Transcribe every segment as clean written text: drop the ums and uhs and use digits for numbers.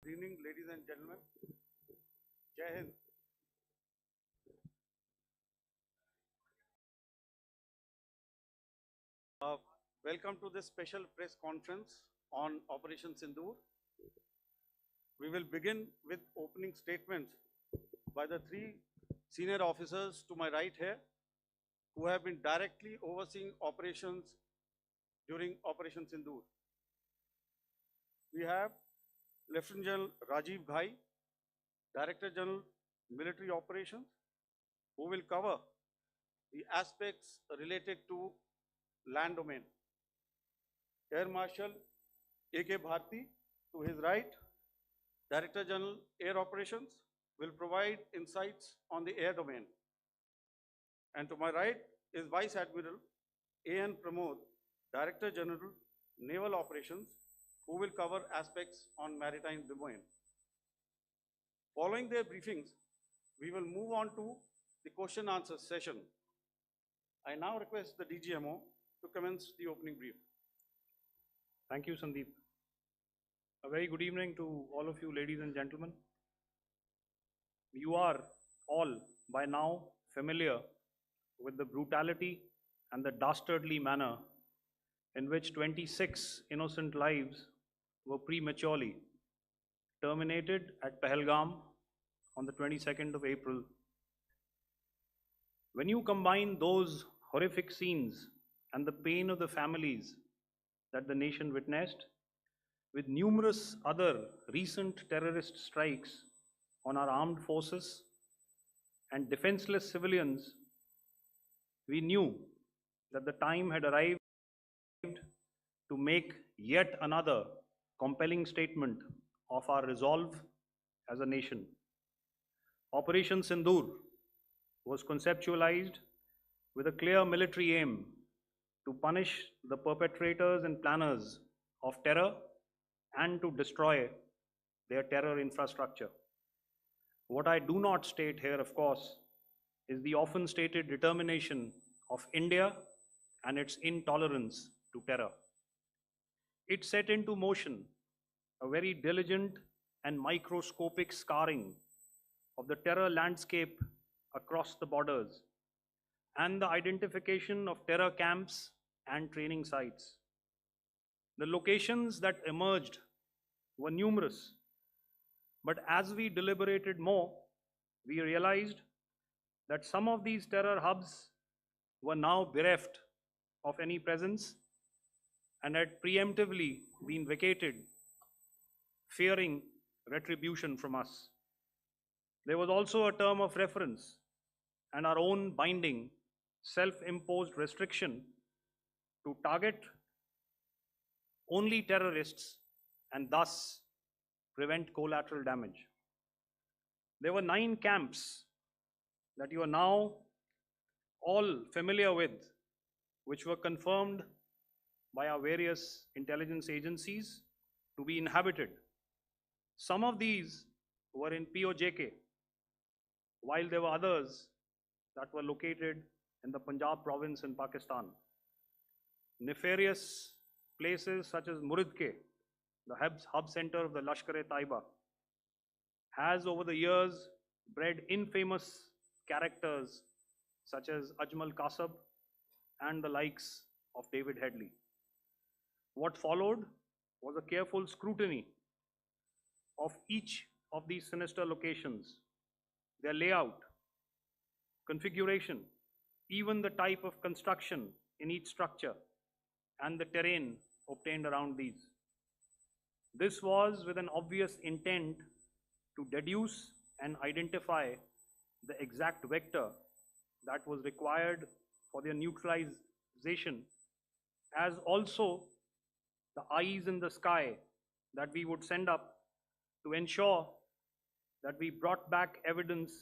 Good evening, ladies and gentlemen. Jai Hind. Welcome to this special press conference on Operation Sindoor. We will begin with opening statements by the three senior officers to my right here, who have been directly overseeing operations during Operation Sindoor. We have Lieutenant General Rajiv Ghai, Director General Military Operations, who will cover the aspects related to land domain. Air Marshal A.K. Bharti, to his right, Director General Air Operations, will provide insights on the air domain. And to my right is Vice Admiral A.N. Pramod, Director General Naval Operations, who will cover aspects on maritime domain. Following their briefings, we will move on to the question answer session. I now request the DGMO to commence the opening brief. Thank you, Sandeep. A very good evening to all of you, ladies and gentlemen. You are all by now familiar with the brutality and the dastardly manner in which 26 innocent lives were prematurely terminated at Pahalgam on the 22nd of April. When you combine those horrific scenes and the pain of the families that the nation witnessed with numerous other recent terrorist strikes on our armed forces and defenseless civilians, we knew that the time had arrived to make yet another compelling statement of our resolve as a nation. Operation Sindoor was conceptualized with a clear military aim to punish the perpetrators and planners of terror and to destroy their terror infrastructure. What I do not state here, of course, is the often stated determination of India and its intolerance to terror. It set into motion a very diligent and microscopic scarring of the terror landscape across the borders and the identification of terror camps and training sites. The locations that emerged were numerous, but as we deliberated more, we realized that some of these terror hubs were now bereft of any presence and had preemptively been vacated, fearing retribution from us. There was also a term of reference and our own binding, self-imposed restriction to target only terrorists and thus prevent collateral damage. There were 9 camps that you are now all familiar with, which were confirmed by our various intelligence agencies to be inhabited. Some of these were in POJK, while there were others that were located in the Punjab province in Pakistan. Nefarious places such as Muridke, the hub center of the Lashkar-e-Taiba, has over the years bred infamous characters such as Ajmal Kasab and the likes of David Headley. What followed was a careful scrutiny of each of these sinister locations, their layout, configuration, even the type of construction in each structure, and the terrain obtained around these. This was with an obvious intent to deduce and identify the exact vector that was required for their neutralization, as also the eyes in the sky that we would send up to ensure that we brought back evidence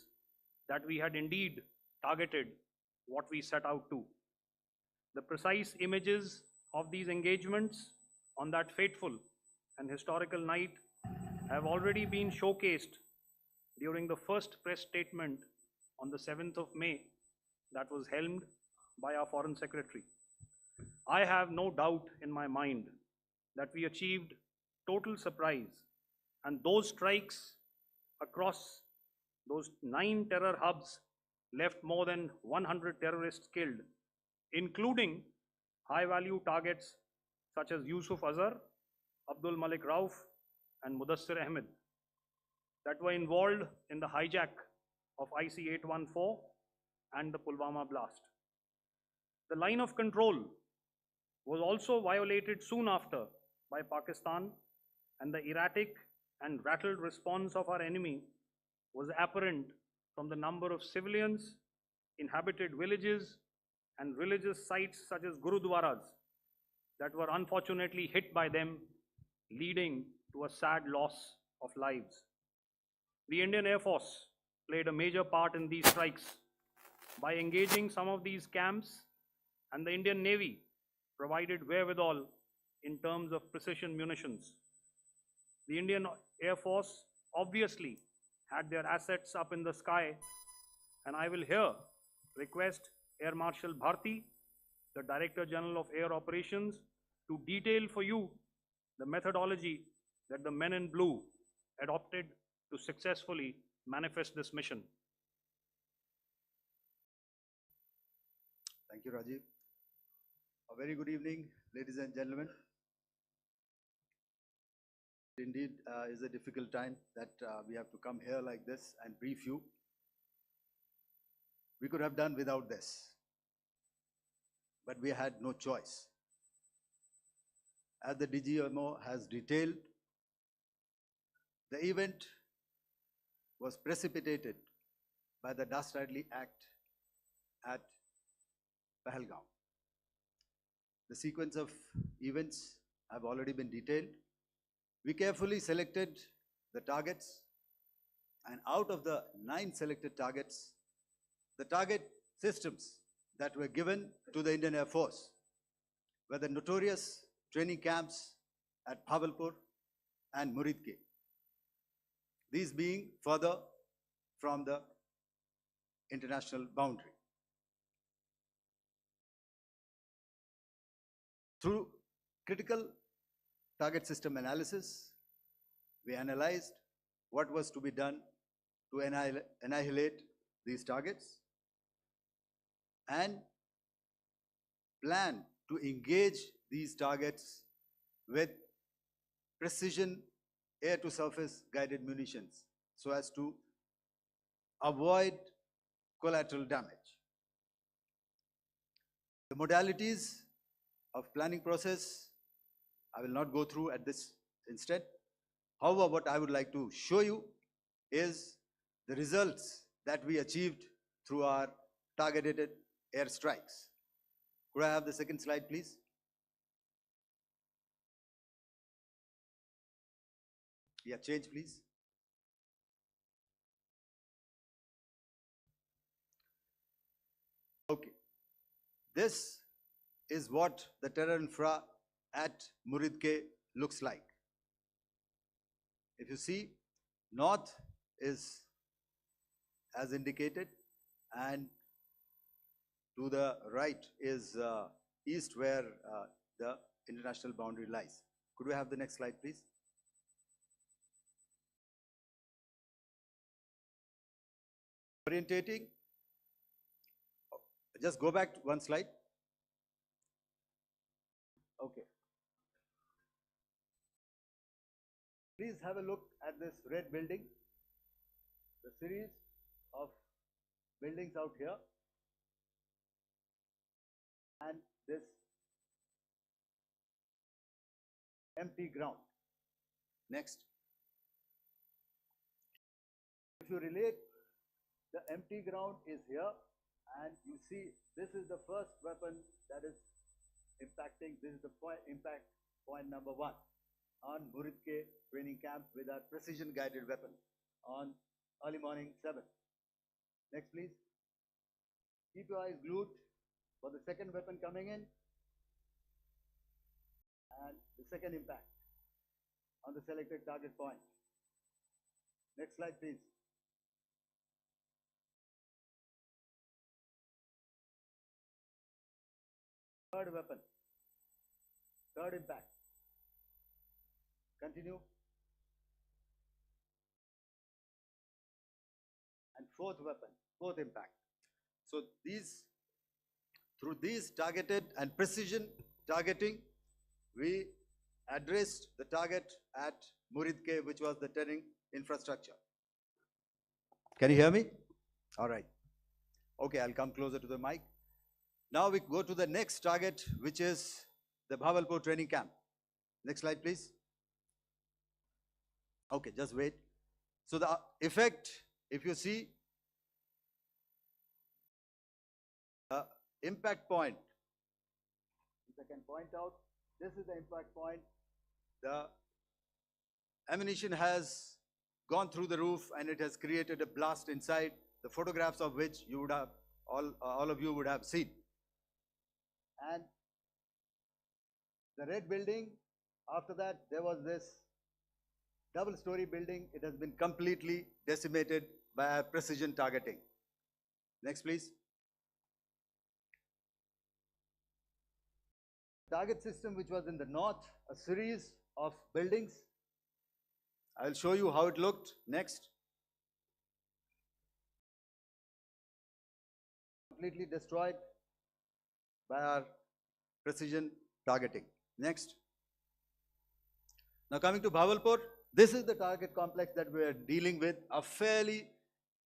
that we had indeed targeted what we set out to. The precise images of these engagements on that fateful and historical night have already been showcased during the first press statement on the 7th of May that was helmed by our Foreign Secretary. I have no doubt in my mind that we achieved total surprise And those strikes across those 9 terror hubs left more than 100 terrorists killed, including high-value targets such as Yusuf Azhar, Abdul Malik Rauf, and Mudassir Ahmed that were involved in the hijack of IC-814 and the Pulwama blast. The line of control was also violated soon after by Pakistan, and the erratic and rattled response of our enemy was apparent from the number of civilians, inhabited villages, and religious sites such as Gurudwaras that were unfortunately hit by them, leading to a sad loss of lives. The Indian Air Force played a major part in these strikes by engaging some of these camps, and the Indian Navy provided wherewithal in terms of precision munitions. The Indian Air Force obviously had their assets up in the sky, and I will here request Air Marshal Bharti, the Director General of Air Operations, to detail for you the methodology that the men in blue adopted to successfully manifest this mission. Thank you, Rajiv. A very good evening, ladies and gentlemen. Indeed, is a difficult time that we have to come here like this and brief you. We could have done without this, but we had no choice. As the DGMO has detailed, the event was precipitated by the dastardly act at Pahalgam. The sequence of events have already been detailed. We carefully selected the targets, and out of the 9 selected targets, the target systems that were given to the Indian Air Force were the notorious training camps at Bhavalpur and Muridke, these being further from the international boundary. Through critical target system analysis, we analyzed what was to be done to annihilate these targets and plan to engage these targets with precision air-to-surface guided munitions so as to avoid collateral damage. The modalities of planning process I will not go through at this instant. However, what I would like to show you is the results that we achieved through our targeted airstrikes. Could I have the second slide, please? Yeah, change, please. Okay. This is what the terror infra at Muridke looks like. If you see, north is as indicated, and to the right is east, where the international boundary lies. Could we have the next slide, please? Orientating. Just go back one slide. Okay. Please have a look at this red building, the series of buildings out here, and this empty ground. Next. If you relate, the empty ground is here, and you see this is the first weapon that is impacting. This is the impact point number 1 on Muridke training camp with our precision guided weapon on early morning 7. Next, please. Keep your eyes glued for the second weapon coming in and the second impact on the selected target point. Next slide, please. Third weapon, third impact. Continue. fourth weapon, fourth impact. So through these targeted and precision targeting, we addressed the target at Muridke, which was the turning infrastructure. Can you hear me? All right. Okay, I'll come closer to the mic. Now we go to the next target, which is the Bhavalpur training camp. Next slide, please. Okay, just wait. So the effect, if you see, impact point, if I can point out, this is the impact point. The ammunition has gone through the roof and it has created a blast inside, the photographs of which you would have, all of you would have seen. And the red building, after that, there was this double-story building. It has been completely decimated by precision targeting. Next, please. Target system, which was in the north, a series of buildings. I'll show you how it looked. Next. Completely destroyed by our precision targeting. Next. Now coming to Bhavalpur, this is the target complex that we are dealing with, a fairly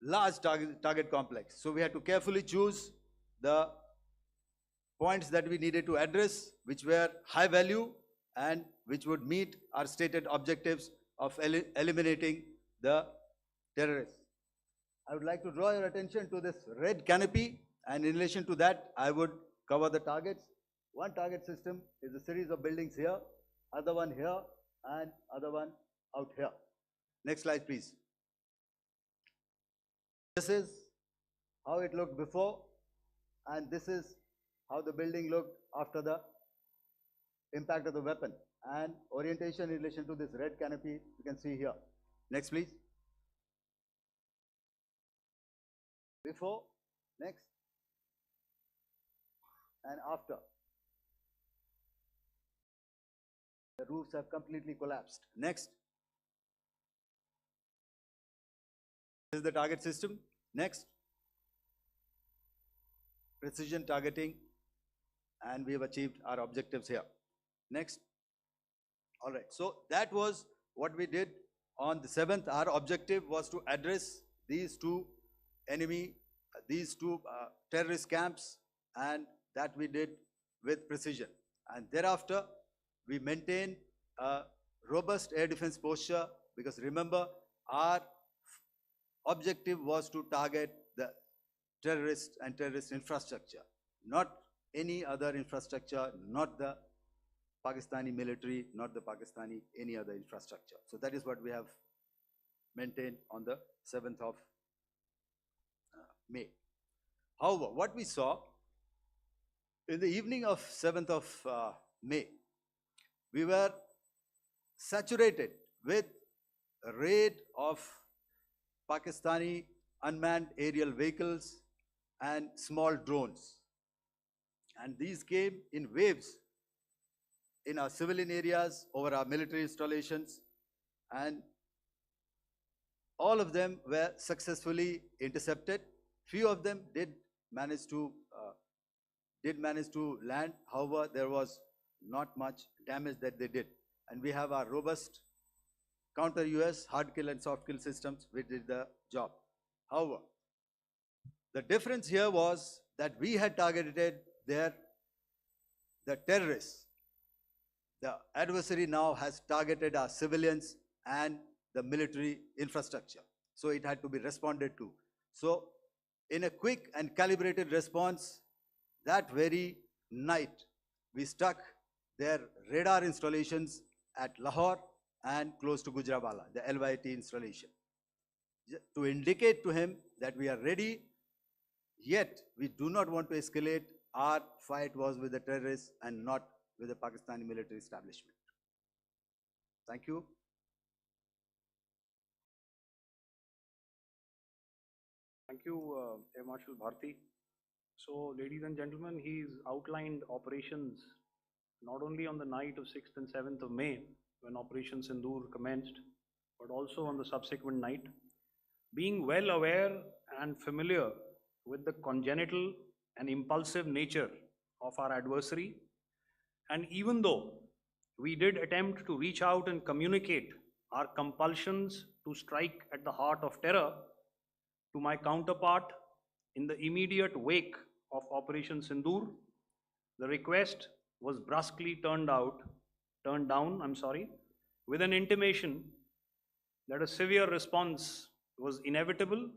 large target complex. So we had to carefully choose the points that we needed to address, which were high value and which would meet our stated objectives of eliminating the terrorists. I would like to draw your attention to this red canopy, and in relation to that, I would cover the targets. One target system is a series of buildings here, other one here, and other one out here. Next slide, please. This is how it looked before, and this is how the building looked after the impact of the weapon. And orientation in relation to this red canopy, you can see here. Next, please. Before, next, and after. The roofs have completely collapsed. Next. This is the target system. Next. Precision targeting, and we have achieved our objectives here. Next. All right, so that was what we did on the 7th. Our objective was to address these two terrorist camps, and that we did with precision. And thereafter, we maintained a robust air defense posture, because remember, our objective was to target the terrorists and terrorist infrastructure, not any other infrastructure, not the Pakistani military, not the Pakistani any other infrastructure. So that is what we have maintained on the 7th of May. However, what we saw in the evening of 7th of May, we were saturated with a raid of Pakistani unmanned aerial vehicles and small drones. And these came in waves in our civilian areas, over our military installations, and all of them were successfully intercepted. Few of them did manage to land. However, there was not much damage that they did. And we have our robust counter-US hard kill and soft kill systems which did the job. However, the difference here was that we had targeted the terrorists. The adversary now has targeted our civilians and the military infrastructure. So it had to be responded to. So in a quick and calibrated response, that very night, we struck their radar installations at Lahore and close to Gujranwala, the LYT installation, to indicate to him that we are ready, yet we do not want to escalate. Our fight was with the terrorists and not with the Pakistani military establishment. Thank you. Thank you, Air Marshal Bharti. So, ladies and gentlemen, he's outlined operations not only on the night of 6th and 7th of May, when Operation Sindoor commenced, but also on the subsequent night. Being well aware and familiar with the congenital and impulsive nature of our adversary, and even though we did attempt to reach out and communicate our compulsions to strike at the heart of terror to my counterpart in the immediate wake of Operation Sindoor, the request was brusquely turned down, with an intimation that a severe response was inevitable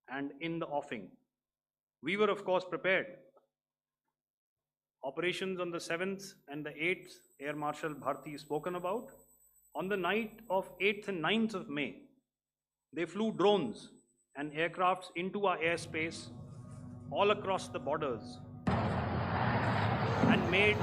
and in the offing. We were, of course, prepared. Operations on the 7th and the 8th, Air Marshal Bharti spoken about. On the night of 8th and 9th of May, they flew drones and aircrafts into our airspace all across the borders and made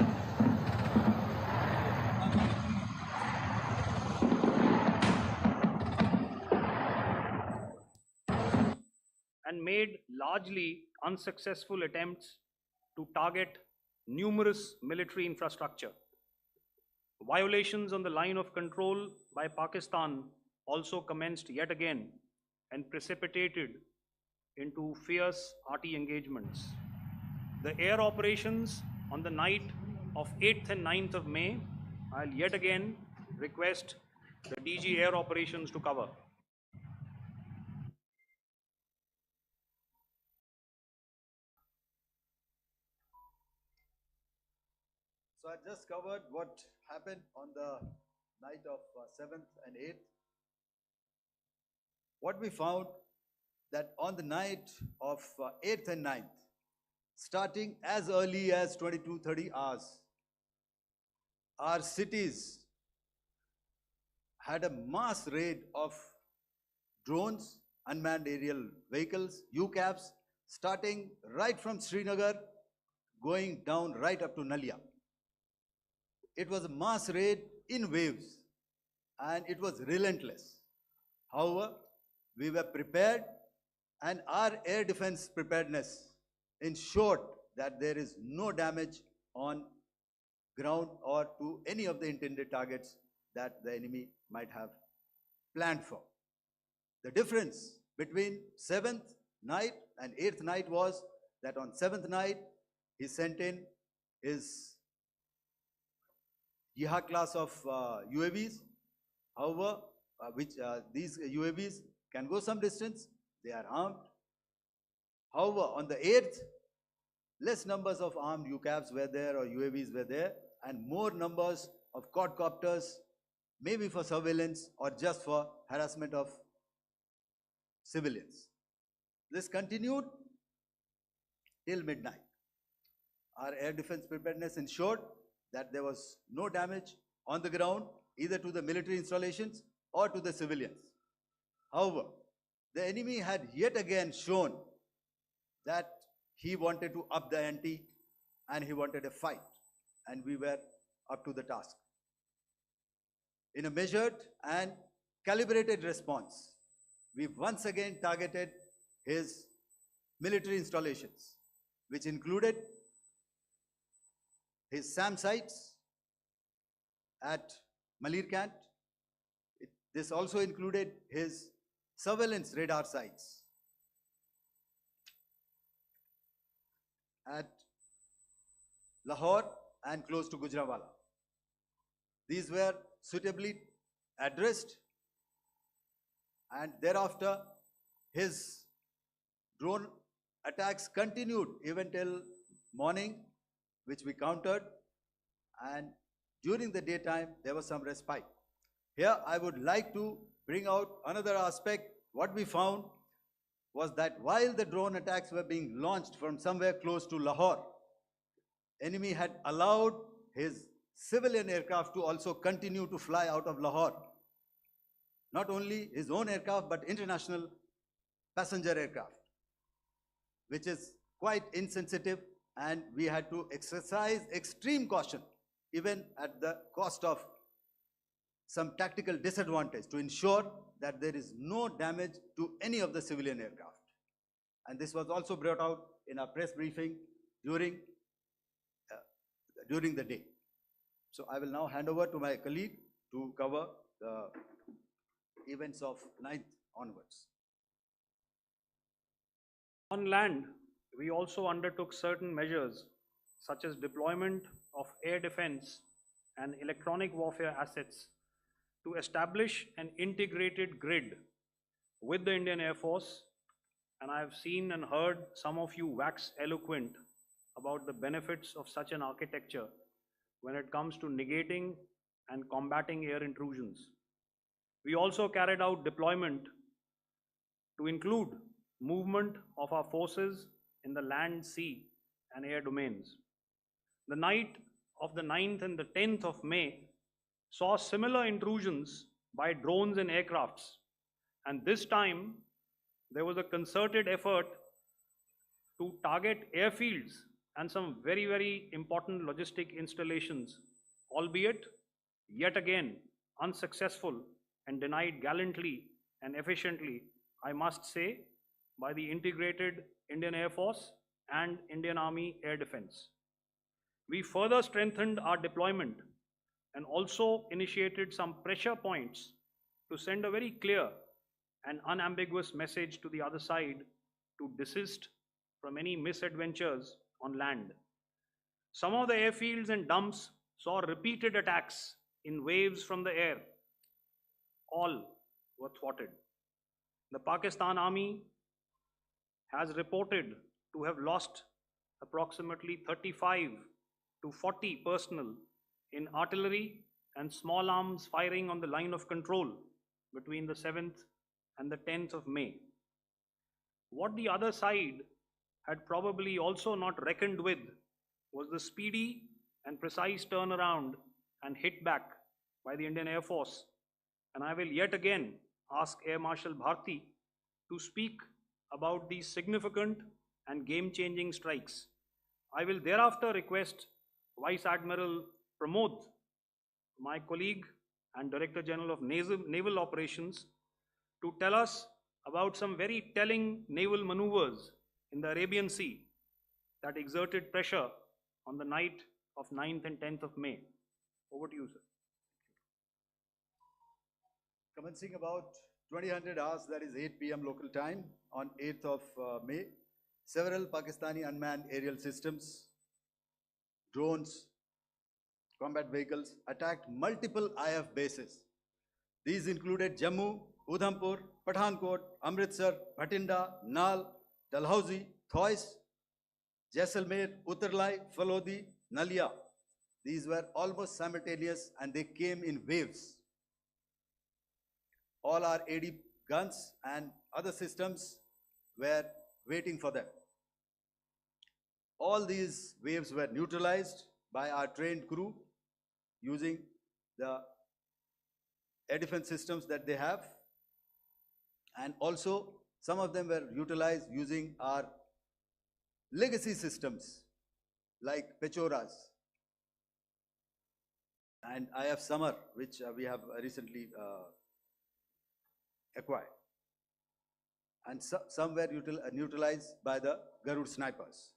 largely unsuccessful attempts to target numerous military infrastructure. Violations on the line of control by Pakistan also commenced yet again and precipitated into fierce arty engagements. The air operations on the night of 8th and 9th of May, I'll yet again request the DG Air Operations to cover. So I just covered what happened on the night of 7th and 8th. What we found that on the night of 8th and 9th, starting as early as 22:30 hours, our cities had a mass raid of drones, unmanned aerial vehicles, UCAVs, starting right from Srinagar, going down right up to Nalia. It was a mass raid in waves and it was relentless. However, we were prepared and our air defense preparedness ensured that there is no damage on ground or to any of the intended targets that the enemy might have planned for. The difference between 7th night and 8th night was that on 7th night, he sent in his Yeha class of UAVs. However, these UAVs can go some distance, they are armed. However, on the 8th, less numbers of armed UCAVs were there or UAVs were there, and more numbers of quadcopters, maybe for surveillance or just for harassment of civilians. This continued till midnight. Our air defense preparedness ensured that there was no damage on the ground, either to the military installations or to the civilians. However, the enemy had yet again shown that he wanted to up the ante and he wanted a fight, and we were up to the task. In a measured and calibrated response, we once again targeted his military installations, which included his SAM sites at Malirkant. This also included his surveillance radar sites at Lahore and close to Gujranwala. These were suitably addressed, and thereafter his drone attacks continued even till morning, which we countered, and during the daytime there was some respite. Here I would like to bring out another aspect. What we found was that while the drone attacks were being launched from somewhere close to Lahore, enemy had allowed his civilian aircraft to also continue to fly out of Lahore. Not only his own aircraft, but international passenger aircraft, which is quite insensitive, and we had to exercise extreme caution, even at the cost of some tactical disadvantage, to ensure that there is no damage to any of the civilian aircraft. And this was also brought out in our press briefing during the day. So I will now hand over to my colleague to cover the events of 9th onwards. On land, we also undertook certain measures such as deployment of air defense and electronic warfare assets to establish an integrated grid with the Indian Air Force, and I have seen and heard some of you wax eloquent about the benefits of such an architecture when it comes to negating and combating air intrusions. We also carried out deployment to include movement of our forces in the land, sea, and air domains. The night of the 9th and the 10th of May saw similar intrusions by drones and aircrafts, and this time there was a concerted effort to target airfields and some very, very important logistic installations, albeit yet again unsuccessful and denied gallantly and efficiently, I must say, by the integrated Indian Air Force and Indian Army Air Defense. We further strengthened our deployment and also initiated some pressure points to send a very clear and unambiguous message to the other side to desist from any misadventures on land. Some of the airfields and dumps saw repeated attacks in waves from the air. All were thwarted. The Pakistan Army has reported to have lost approximately 35 to 40 personnel in artillery and small arms firing on the line of control between the 7th and the 10th of May. What the other side had probably also not reckoned with was the speedy and precise turnaround and hit back by the Indian Air Force. And I will yet again ask Air Marshal Bharti to speak about these significant and game-changing strikes. I will thereafter request Vice Admiral Pramod, my colleague and Director General of Naval Operations, to tell us about some very telling naval maneuvers in the Arabian Sea that exerted pressure on the night of 9th and 10th of May. Over to you, sir. Commencing about 2000 hours, that is 8 p.m. local time, on 8th of May, several Pakistani unmanned aerial systems, drones, combat vehicles attacked multiple IF bases. These included Jammu, Udhampur, Pathankot, Amritsar, Bhatinda, Nal, Dalhousie, Thois, Jaisalmer, Uttarlai, Falodi, Nalia. These were almost simultaneous and they came in waves. All our AD guns and other systems were waiting for them. All these waves were neutralized by our trained crew using the air defense systems that they have, and also some of them were utilized using our legacy systems like Pechoras and IF Summer, which we have recently acquired. And some were neutralized by the Garud snipers.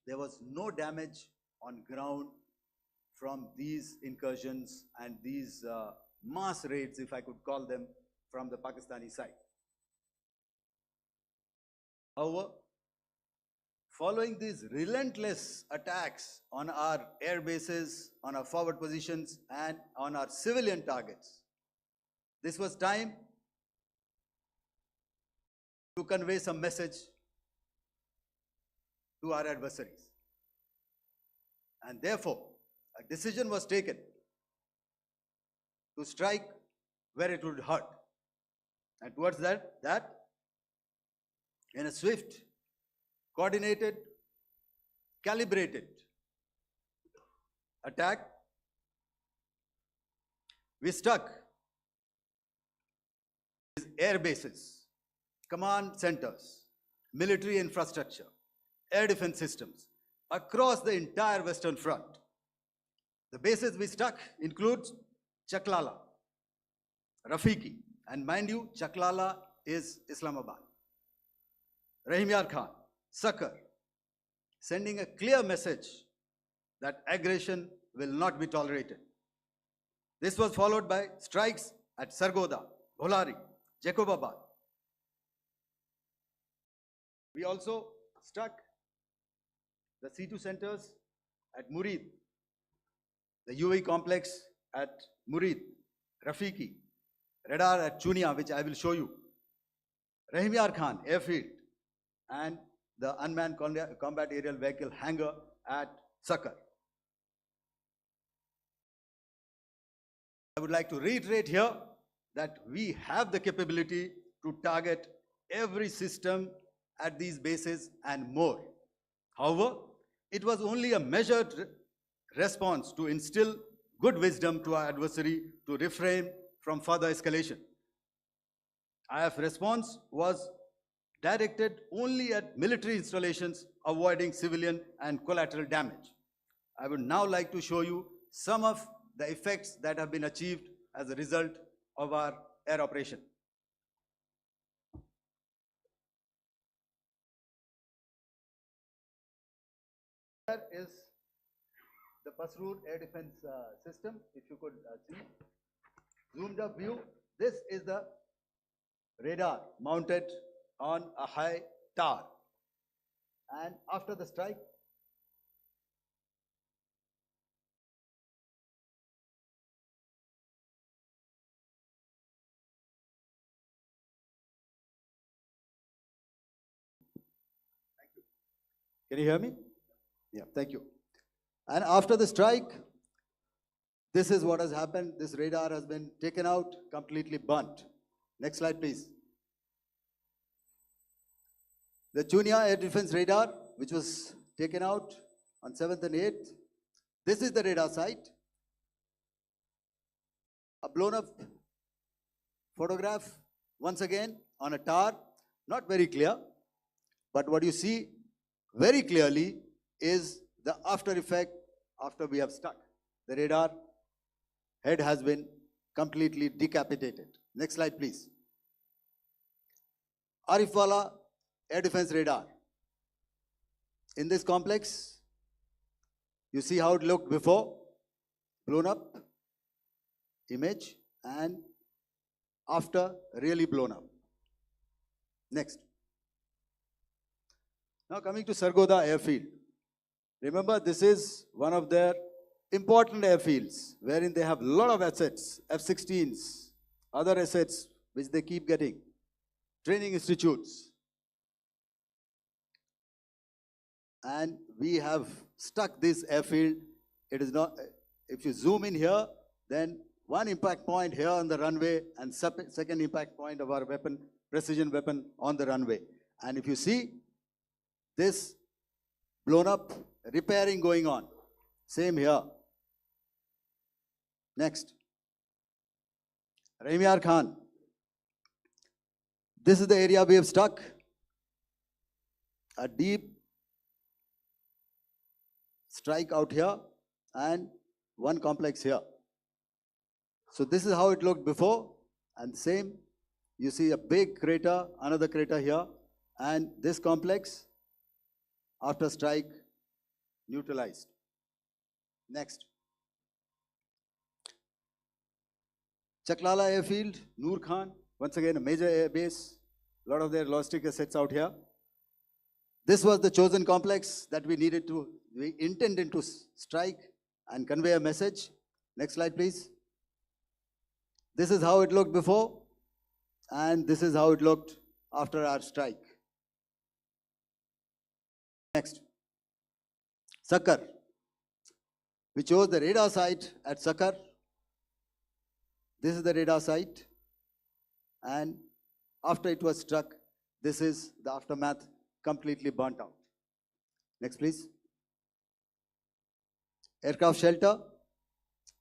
There was no damage on ground from these incursions and these mass raids, if I could call them, from the Pakistani side. However, following these relentless attacks on our air bases, on our forward positions, and on our civilian targets, this was time to convey some message to our adversaries. And therefore, a decision was taken to strike where it would hurt. And towards that in a swift, coordinated, calibrated attack, we struck these air bases, command centers, military infrastructure, air defense systems across the entire Western Front. The bases we struck include Chaklala, Rafiki, and mind you, Chaklala is Islamabad, Rahim Yar Khan, Sakar, sending a clear message that aggression will not be tolerated. This was followed by strikes at Sargoda, Bholari, Jacobabad, We also struck the C2 centers at Murid, the UAE complex at Murid, Rafiki, radar at Chunia, which I will show you, Rahim Yar Khan airfield, and the unmanned combat aerial vehicle hangar at Sakar. I would like to reiterate here that we have the capability to target every system at these bases and more. However, it was only a measured response to instill good wisdom to our adversary to refrain from further escalation. IF response was directed only at military installations, avoiding civilian and collateral damage. I would now like to show you some of the effects that have been achieved as a result of our air operation. Here is the Pasroor air defense system. If you could see, zoomed up view. This is the radar mounted on a high tower. And after the strike, thank you. Can you hear me? Yeah, thank you. And after the strike, this is what has happened. This radar has been taken out, completely burnt. Next slide, please. The Chunia air defense radar, which was taken out on 7th and 8th. This is the radar site. A blown up photograph, once again, on a tower. Not very clear, but what you see very clearly is the after effect after we have struck. The radar head has been completely decapitated. Next slide, please. Arifwala air defense radar. In this complex, you see how it looked before, blown up image, and after really blown up. Next. Now coming to Sargodha airfield. Remember, this is one of their important airfields wherein they have a lot of assets, F-16s, other assets which they keep getting, training institutes. And we have stuck this airfield. It is not, if you zoom in here, then one impact point here on the runway and second impact point of our weapon, precision weapon on the runway. And if you see this blown up, repairing going on. Same here. Next. Rahim Yar Khan. This is the area we have stuck. A deep strike out here and one complex here. So this is how it looked before, and same, you see a big crater, another crater here, and this complex after strike neutralized. Next. Chaklala airfield, Noor Khan, once again a major air base, a lot of their logistic assets out here. This was the chosen complex that we intended to strike and convey a message. Next slide, please. This is how it looked before, and this is how it looked after our strike. Next. Sakar. We chose the radar site at Sakar. This is the radar site, and after it was struck, this is the aftermath, completely burnt out. Next, please. Aircraft shelter.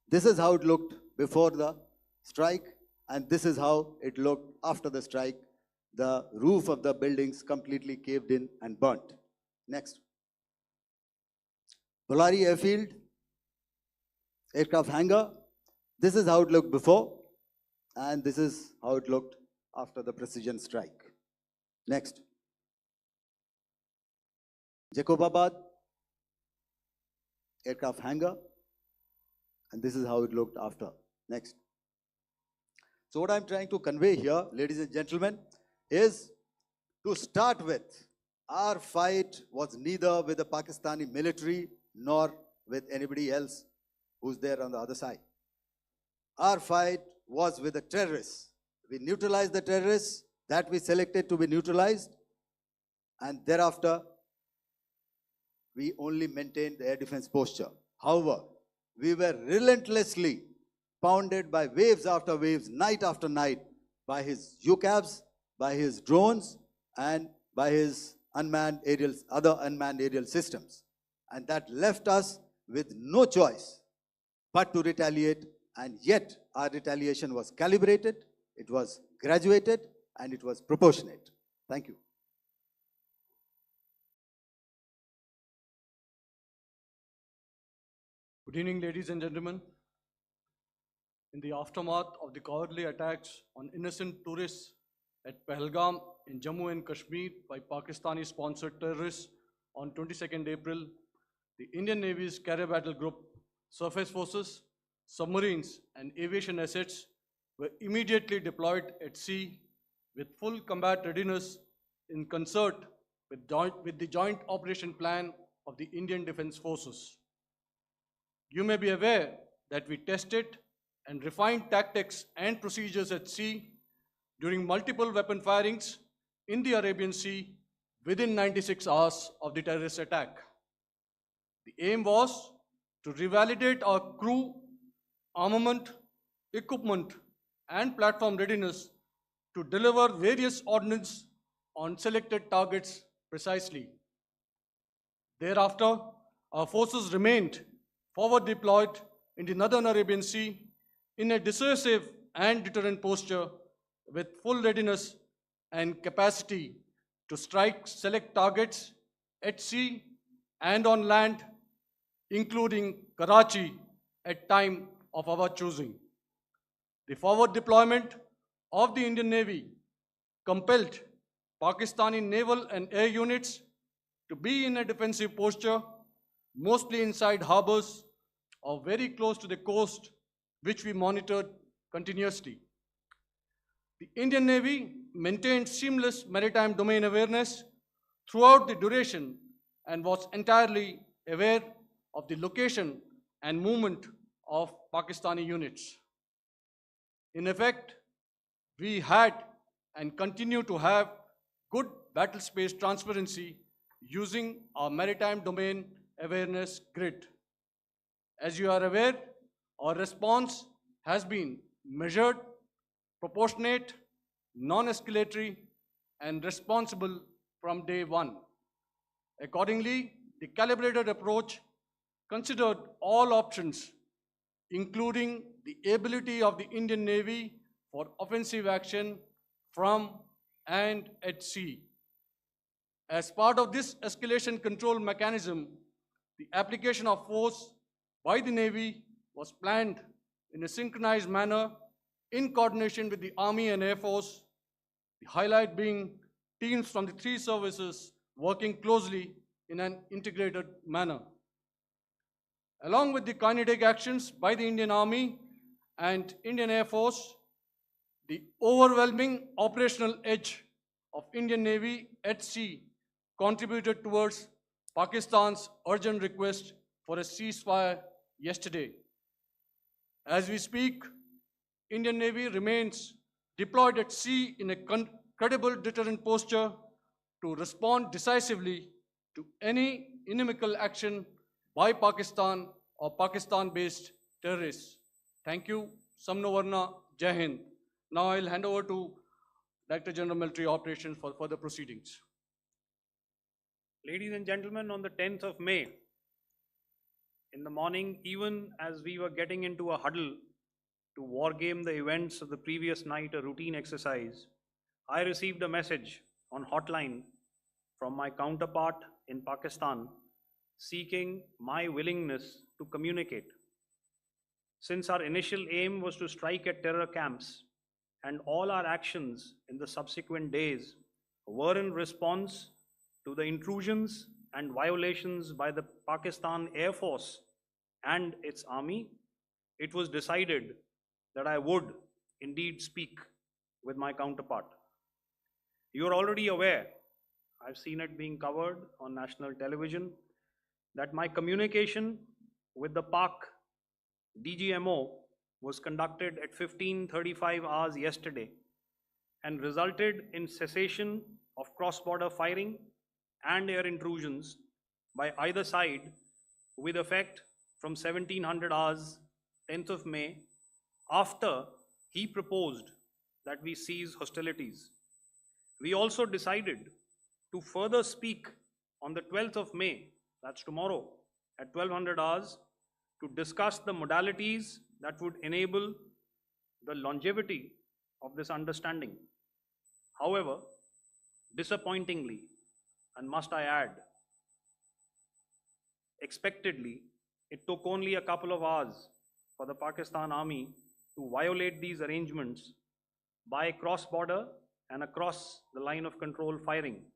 This is how it looked before the strike, and this is how it looked after the strike. The roof of the buildings completely caved in and burnt. Next. Bolari airfield, aircraft hangar. This is how it looked before, and this is how it looked after the precision strike. Next. Jacobabad, aircraft hangar, and this is how it looked after. Next. So what I'm trying to convey here, ladies and gentlemen, is to start with Our fight was neither with the Pakistani military nor with anybody else who's there on the other side. Our fight was with the terrorists. We neutralized the terrorists that we selected to be neutralized, and thereafter we only maintained the air defense posture. However, we were relentlessly pounded by waves after waves, night after night, by his UCAVs, by his drones, and by his other unmanned aerial systems. And that left us with no choice but to retaliate, and yet our retaliation was calibrated, it was graduated, and it was proportionate. Thank you. Good evening, ladies and gentlemen. In the aftermath of the cowardly attacks on innocent tourists at Pahalgam in Jammu and Kashmir by Pakistani-sponsored terrorists on 22nd April, the Indian Navy's Carrier Battle Group, surface forces, submarines, and aviation assets were immediately deployed at sea with full combat readiness in concert with the Joint Operation Plan of the Indian Defence Forces. You may be aware that we tested and refined tactics and procedures at sea during multiple weapon firings in the Arabian Sea within 96 hours of the terrorist attack. The aim was to revalidate our crew, armament, equipment, and platform readiness to deliver various ordnance on selected targets precisely. Thereafter, our forces remained forward deployed in the Northern Arabian Sea in a dissuasive and deterrent posture with full readiness and capacity to strike select targets at sea and on land, including Karachi at time of our choosing. The forward deployment of the Indian Navy compelled Pakistani naval and air units to be in a defensive posture, mostly inside harbors or very close to the coast, which we monitored continuously. The Indian Navy maintained seamless maritime domain awareness throughout the duration and was entirely aware of the location and movement of Pakistani units. In effect, we had and continue to have good battle space transparency using our maritime domain awareness grid. As you are aware, our response has been measured, proportionate, non-escalatory, and responsible from day one. Accordingly, the calibrated approach considered all options, including the ability of the Indian Navy for offensive action from and at sea. As part of this escalation control mechanism, the application of force by the Navy was planned in a synchronized manner in coordination with the Army and Air Force, the highlight being teams from the three services working closely in an integrated manner. Along with the kinetic actions by the Indian Army and Indian Air Force, the overwhelming operational edge of Indian Navy at sea contributed towards Pakistan's urgent request for a ceasefire yesterday. As we speak, Indian Navy remains deployed at sea in a credible deterrent posture to respond decisively to any inimical action by Pakistan or Pakistan-based terrorists. Thank you. Suvarna, Jai Hind. Now I'll hand over to Director General Military Operations for further proceedings. Ladies and gentlemen, on the 10th of May, in the morning, even as we were getting into a huddle to wargame the events of the previous night, a routine exercise, I received a message on hotline from my counterpart in Pakistan seeking my willingness to communicate. Since our initial aim was to strike at terror camps, and all our actions in the subsequent days were in response to the intrusions and violations by the Pakistan Air Force and its army, it was decided that I would indeed speak with my counterpart. You are already aware I've seen it being covered on national television, that my communication with the Pak DGMO was conducted at 15:35 hours yesterday and resulted in cessation of cross-border firing and air intrusions by either side with effect from 1700 hours 10th of May, after he proposed that we cease hostilities. We also decided to further speak on the 12th of May, that's tomorrow, at 1200 hours, to discuss the modalities that would enable the longevity of this understanding. However, disappointingly, and must I add, expectedly, it took only a couple of hours for the Pakistan Army to violate these arrangements by cross-border and across the line of control firing,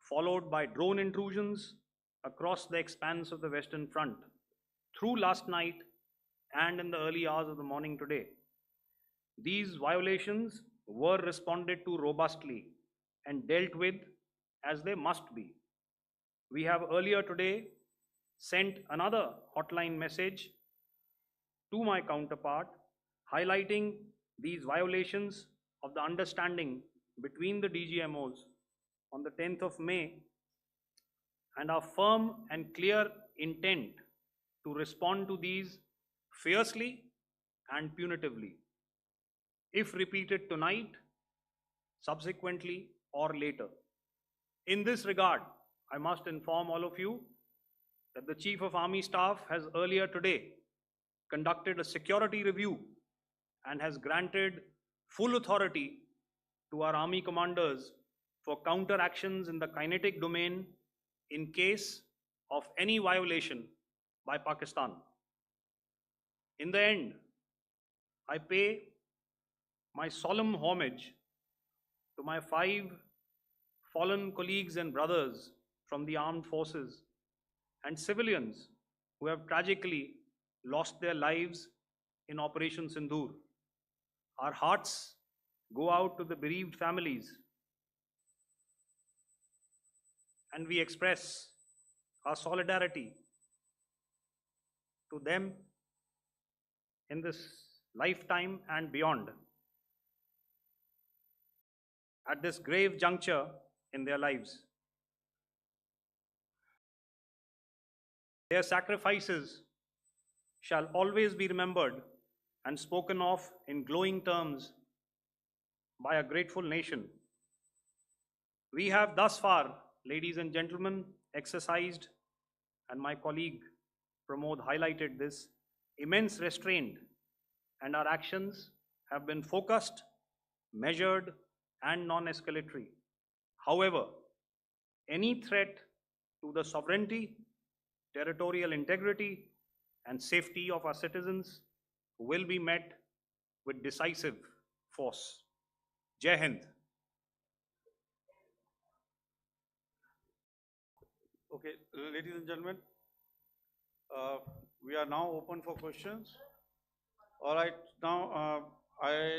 followed by drone intrusions across the expanse of the Western Front through last night and in the early hours of the morning today. These violations were responded to robustly and dealt with as they must be. We have earlier today sent another hotline message to my counterpart highlighting these violations of the understanding between the DGMOs on the 10th of May and our firm and clear intent to respond to these fiercely and punitively, if repeated tonight, subsequently, or later. In this regard, I must inform all of you that the Chief of Army Staff has earlier today conducted a security review and has granted full authority to our Army commanders for counter actions in the kinetic domain in case of any violation by Pakistan. In the end, I pay my solemn homage to my 5 fallen colleagues and brothers from the armed forces and civilians who have tragically lost their lives in Operation Sindoor. Our hearts go out to the bereaved families, and we express our solidarity to them in this lifetime and beyond, at this grave juncture in their lives. Their sacrifices shall always be remembered and spoken of in glowing terms by a grateful nation. We have thus far, ladies and gentlemen, exercised, and my colleague Pramod highlighted this, immense restraint, and our actions have been focused, measured, and non-escalatory. However, any threat to the sovereignty, territorial integrity, and safety of our citizens will be met with decisive force. Jai Hind. Okay, ladies and gentlemen, we are now open for questions. All right, now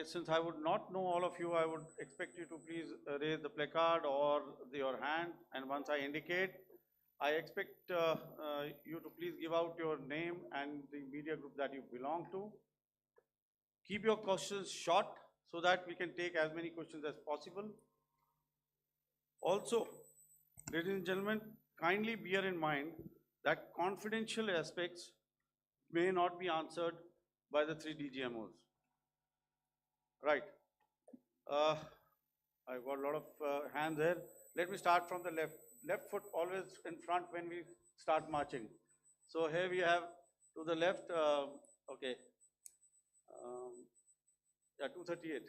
since I would not know all of you, I would expect you to please raise the placard or your hand, and once I indicate, I expect you to please give out your name and the media group that you belong to. Keep your questions short so that we can take as many questions as possible. Also, ladies and gentlemen, kindly bear in mind that confidential aspects may not be answered by the 3 DGMOs. Right. I've got a lot of hands here. Let me start from the left. Left foot always in front when we start marching. So here we have to the left, okay. Yeah, 238.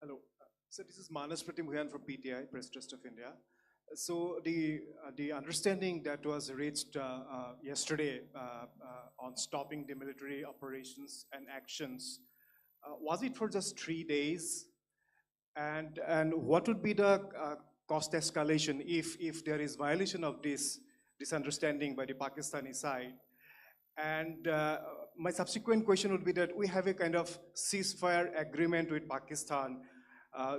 Hello. So this is Manas Pratimughan from PTI, Press Trust of India. So the understanding that was reached yesterday on stopping the military operations and actions, was it for just 3 days? And what would be the cost escalation if there is violation of this understanding by the Pakistani side? And my subsequent question would be that we have a kind of ceasefire agreement with Pakistan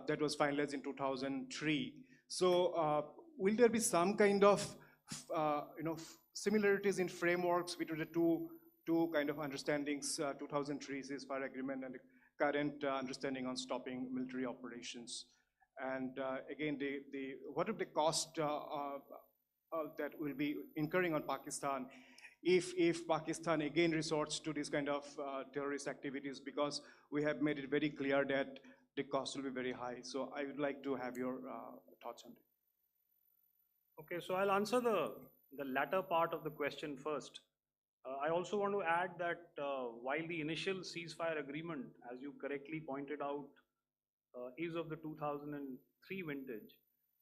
that was finalized in 2003. So will there be some kind of similarities in frameworks between the two kind of understandings, 2003 ceasefire agreement and the current understanding on stopping military operations? And again, what are the cost that will be incurring on Pakistan if Pakistan again resorts to this kind of terrorist activities, because we have made it very clear that the cost will be very high. So I would like to have your thoughts on it. Okay, so I'll answer the latter part of the question first. I also want to add that while the initial ceasefire agreement, as you correctly pointed out, is of the 2003 vintage,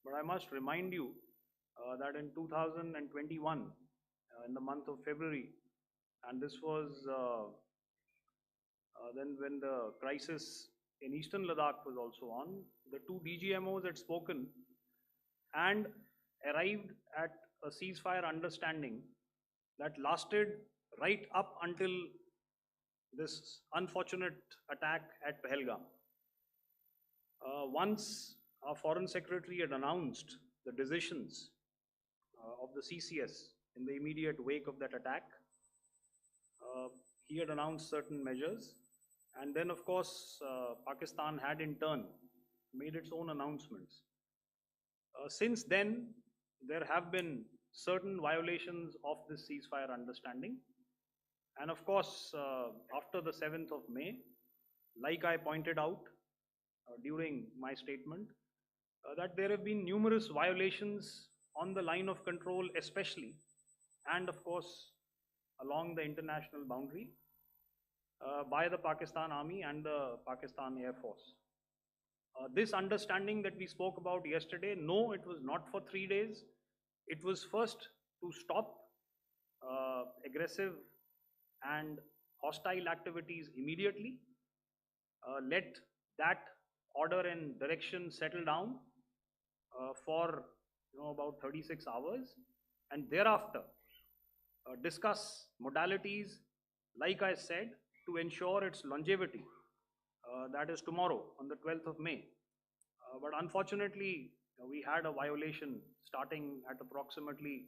but I must remind you that in 2021, in the month of February, and this was then when the crisis in Eastern Ladakh was also on, the two DGMOs had spoken and arrived at a ceasefire understanding that lasted right up until this unfortunate attack at Pahalgam. Once our Foreign Secretary had announced the decisions of the CCS in the immediate wake of that attack, he had announced certain measures, and then of course Pakistan had in turn made its own announcements. Since then, there have been certain violations of this ceasefire understanding, and of course after the 7th of May, like I pointed out during my statement, that there have been numerous violations on the line of control especially, and of course along the international boundary by the Pakistan Army and the Pakistan Air Force. This understanding that we spoke about yesterday, no, it was not for 3 days. It was first to stop aggressive and hostile activities immediately, let that order and direction settle down for about 36 hours, and thereafter discuss modalities, like I said, to ensure its longevity. That is tomorrow on the 12th of May. But unfortunately, we had a violation starting at approximately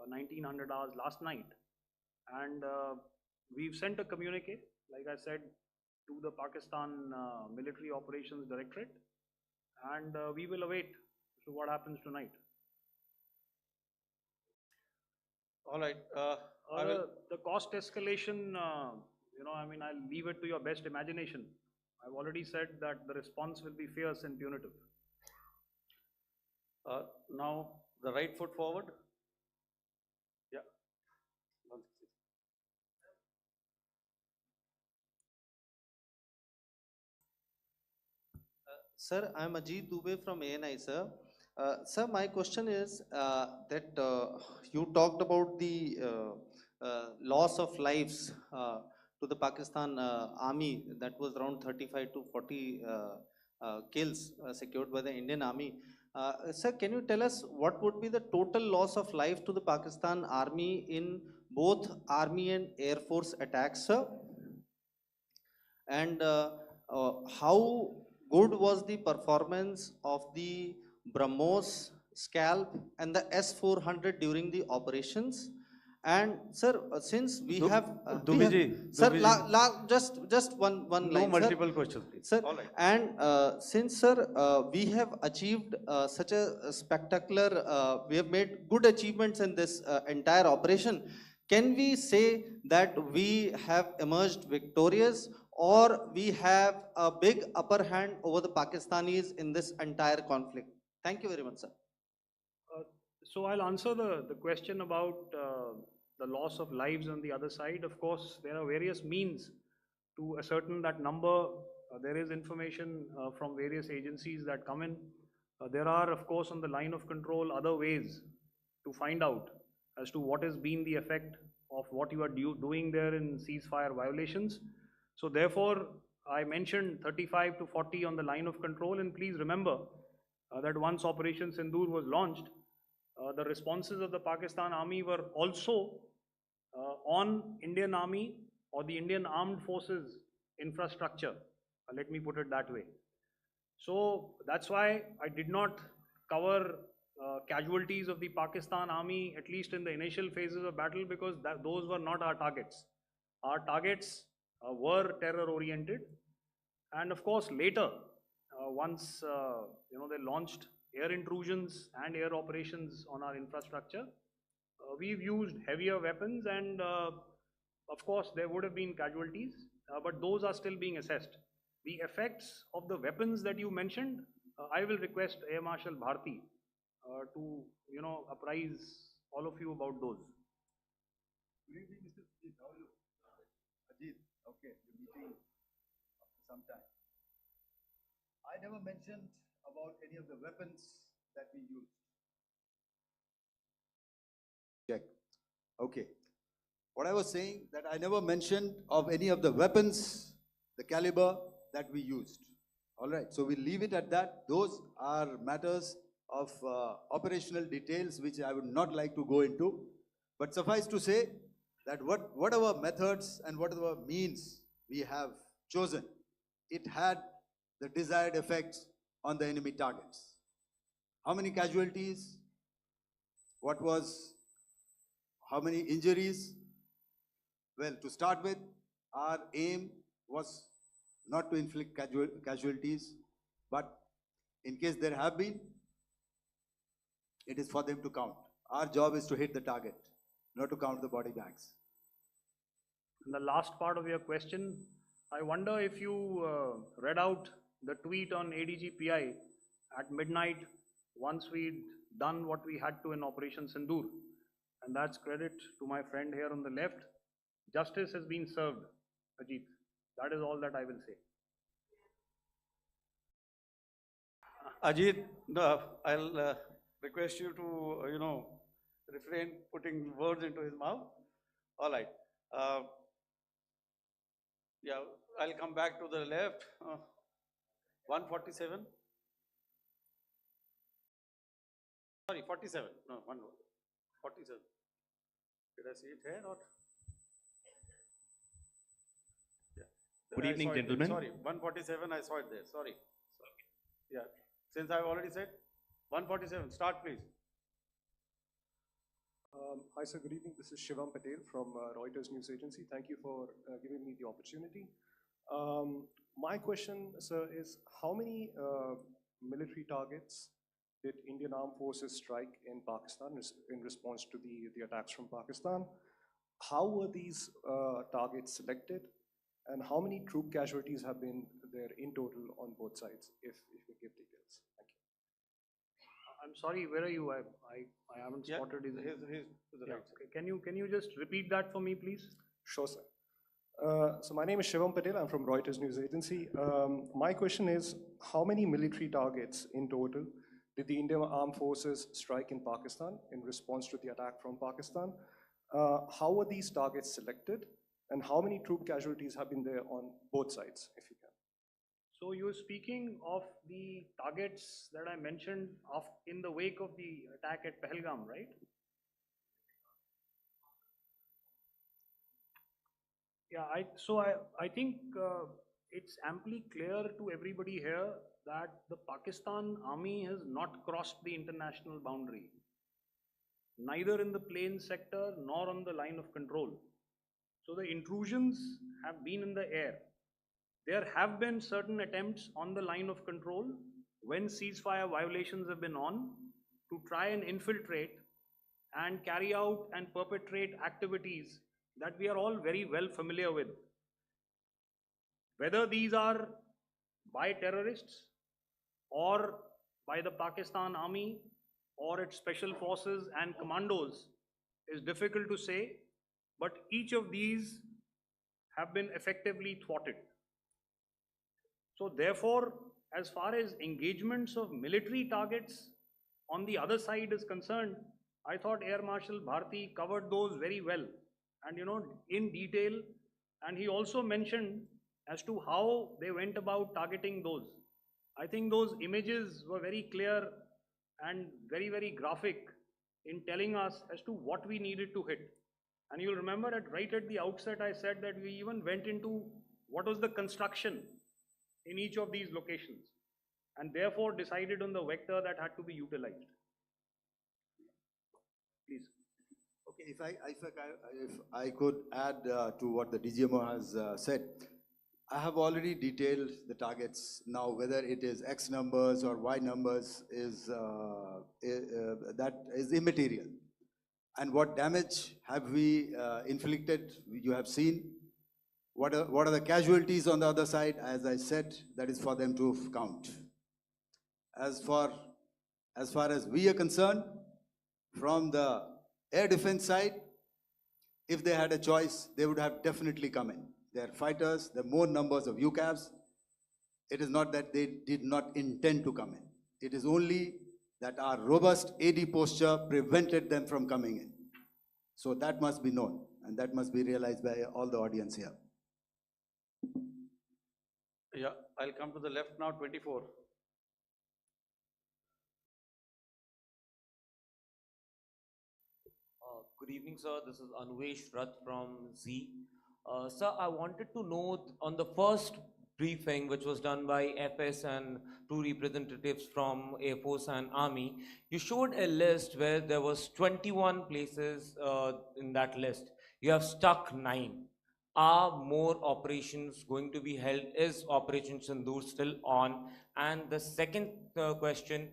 1900 hours last night, and we've sent a communique, like I said, to the Pakistan Military Operations Directorate, and we will await what happens tonight. All right. The cost escalation, I mean, I'll leave it to your best imagination. I've already said that the response will be fierce and punitive. Now, the right foot forward. Yeah. Sir, I'm Ajit Dubey from ANI, sir. Sir, my question is that you talked about the loss of lives to the Pakistan army, that was around 35 to 40 kills secured by the Indian army. Sir, can you tell us what would be the total loss of life to the Pakistan army in both army and air force attacks, sir? And how good was the performance of the BrahMos, Scalp and the S-400 during the operations? And sir, since we have sir, just one no line, multiple sir. questions, please. Sir, All right. and since sir, we have achieved such a spectacular, we have made good achievements in this entire operation, can we say that we have emerged victorious, or we have a big upper hand over the Pakistanis in this entire conflict? Thank you very much, sir. So I'll answer the question about the loss of lives on the other side. Of course, there are various means to ascertain that number. There is information from various agencies that come in. There are, of course, on the line of control, other ways to find out as to what has been the effect of what you are doing there in ceasefire violations. So therefore, I mentioned 35 to 40 on the line of control, and please remember that once Operation Sindoor was launched, the responses of the Pakistan Army were also on Indian Army or the Indian Armed Forces infrastructure. Let me put it that way. So that's why I did not cover casualties of the Pakistan Army, at least in the initial phases of battle, because those were not our targets. Our targets were terror-oriented, and of course later, once they launched air intrusions and air operations on our infrastructure, we've used heavier weapons, and of course there would have been casualties, but those are still being assessed. The effects of the weapons that you mentioned, I will request Air Marshal Bharti to apprise all of you about those. Good evening, Mr. Ajit. How are you? Ajit, okay, you're meeting after some time. I never mentioned about any of the weapons that we used. Check. Okay. What I was saying, that I never mentioned of any of the weapons, the caliber that we used. All right, so we'll leave it at that. Those are matters of operational details which I would not like to go into. But suffice to say that whatever methods and whatever means we have chosen, it had the desired effects on the enemy targets. How many casualties? How many injuries? Well, to start with, our aim was not to inflict casualties, but in case there have been, it is for them to count. Our job is to hit the target, not to count the body bags. And the last part of your question, I wonder if you read out the tweet on ADGPI at midnight once we'd done what we had to in Operation Sindoor. And that's credit to my friend here on the left. Justice has been served, Ajit. That is all that I will say. Ajit, I'll request you to, refrain putting words into his mouth. All right. Yeah, I'll come back to the left. 147. Sorry, 47. No, 47. Did I see it here or? Yeah. Good I evening, saw it there. gentlemen. Sorry, 147. I saw it there. Sorry. Yeah. Since I've already said 147. Start, please. Hi, sir. Good evening. This is Shivam Patel from Reuters News Agency. Thank you for giving me the opportunity. My question, sir, is how many military targets did Indian Armed Forces strike in Pakistan in response to the attacks from Pakistan? How were these targets selected? And how many troop casualties have been there in total on both sides, if you give details? Thank you. I'm sorry, where are you? I haven't Yeah, spotted his. he's to the Yeah, right. okay. Can you just repeat that for me, please? Sure, sir. So my name is Shivam Patel. I'm from Reuters News Agency. My question is, how many military targets in total did the Indian Armed Forces strike in Pakistan in response to the attack from Pakistan? How were these targets selected? And how many troop casualties have been there on both sides, if you can? So you're speaking of the targets that I mentioned in the wake of the attack at Pahalgam, right? Yeah, I think it's amply clear to everybody here that the Pakistan Army has not crossed the international boundary, neither in the plain sector nor on the line of control. So the intrusions have been in the air. There have been certain attempts on the line of control when ceasefire violations have been on to try and infiltrate and carry out and perpetrate activities that we are all very well familiar with. Whether these are by terrorists or by the Pakistan Army or its special forces and commandos is difficult to say, but each of these have been effectively thwarted. So therefore, as far as engagements of military targets on the other side is concerned, I thought Air Marshal Bharti covered those very well and in detail, and he also mentioned as to how they went about targeting those. I think those images were very clear and very, very graphic in telling us as to what we needed to hit. And you'll remember right at the outset, I said that we even went into what was the construction in each of these locations, and therefore decided on the vector that had to be utilized. Please. Okay, if I could add to what the DGMO has said, I have already detailed the targets. Now, whether it is X numbers or Y numbers is that is immaterial. And what damage have we inflicted? You have seen. What are the casualties on the other side? As I said, that is for them to count. As far as we are concerned, from the air defense side, if they had a choice, they would have definitely come in. They are fighters, there are more numbers of UCAVs. It is not that they did not intend to come in. It is only that our robust AD posture prevented them from coming in. So that must be known, and that must be realized by all the audience here. Yeah, I'll come to the left now, 24. Good evening, sir. This is Anvesh Rath from Z. Sir, I wanted to know on the first briefing, which was done by FS and two representatives from Air Force and Army, you showed a list where there was 21 places in that list. You have stuck 9. Are more operations going to be held? Is Operation Sindoor still on? And the second question,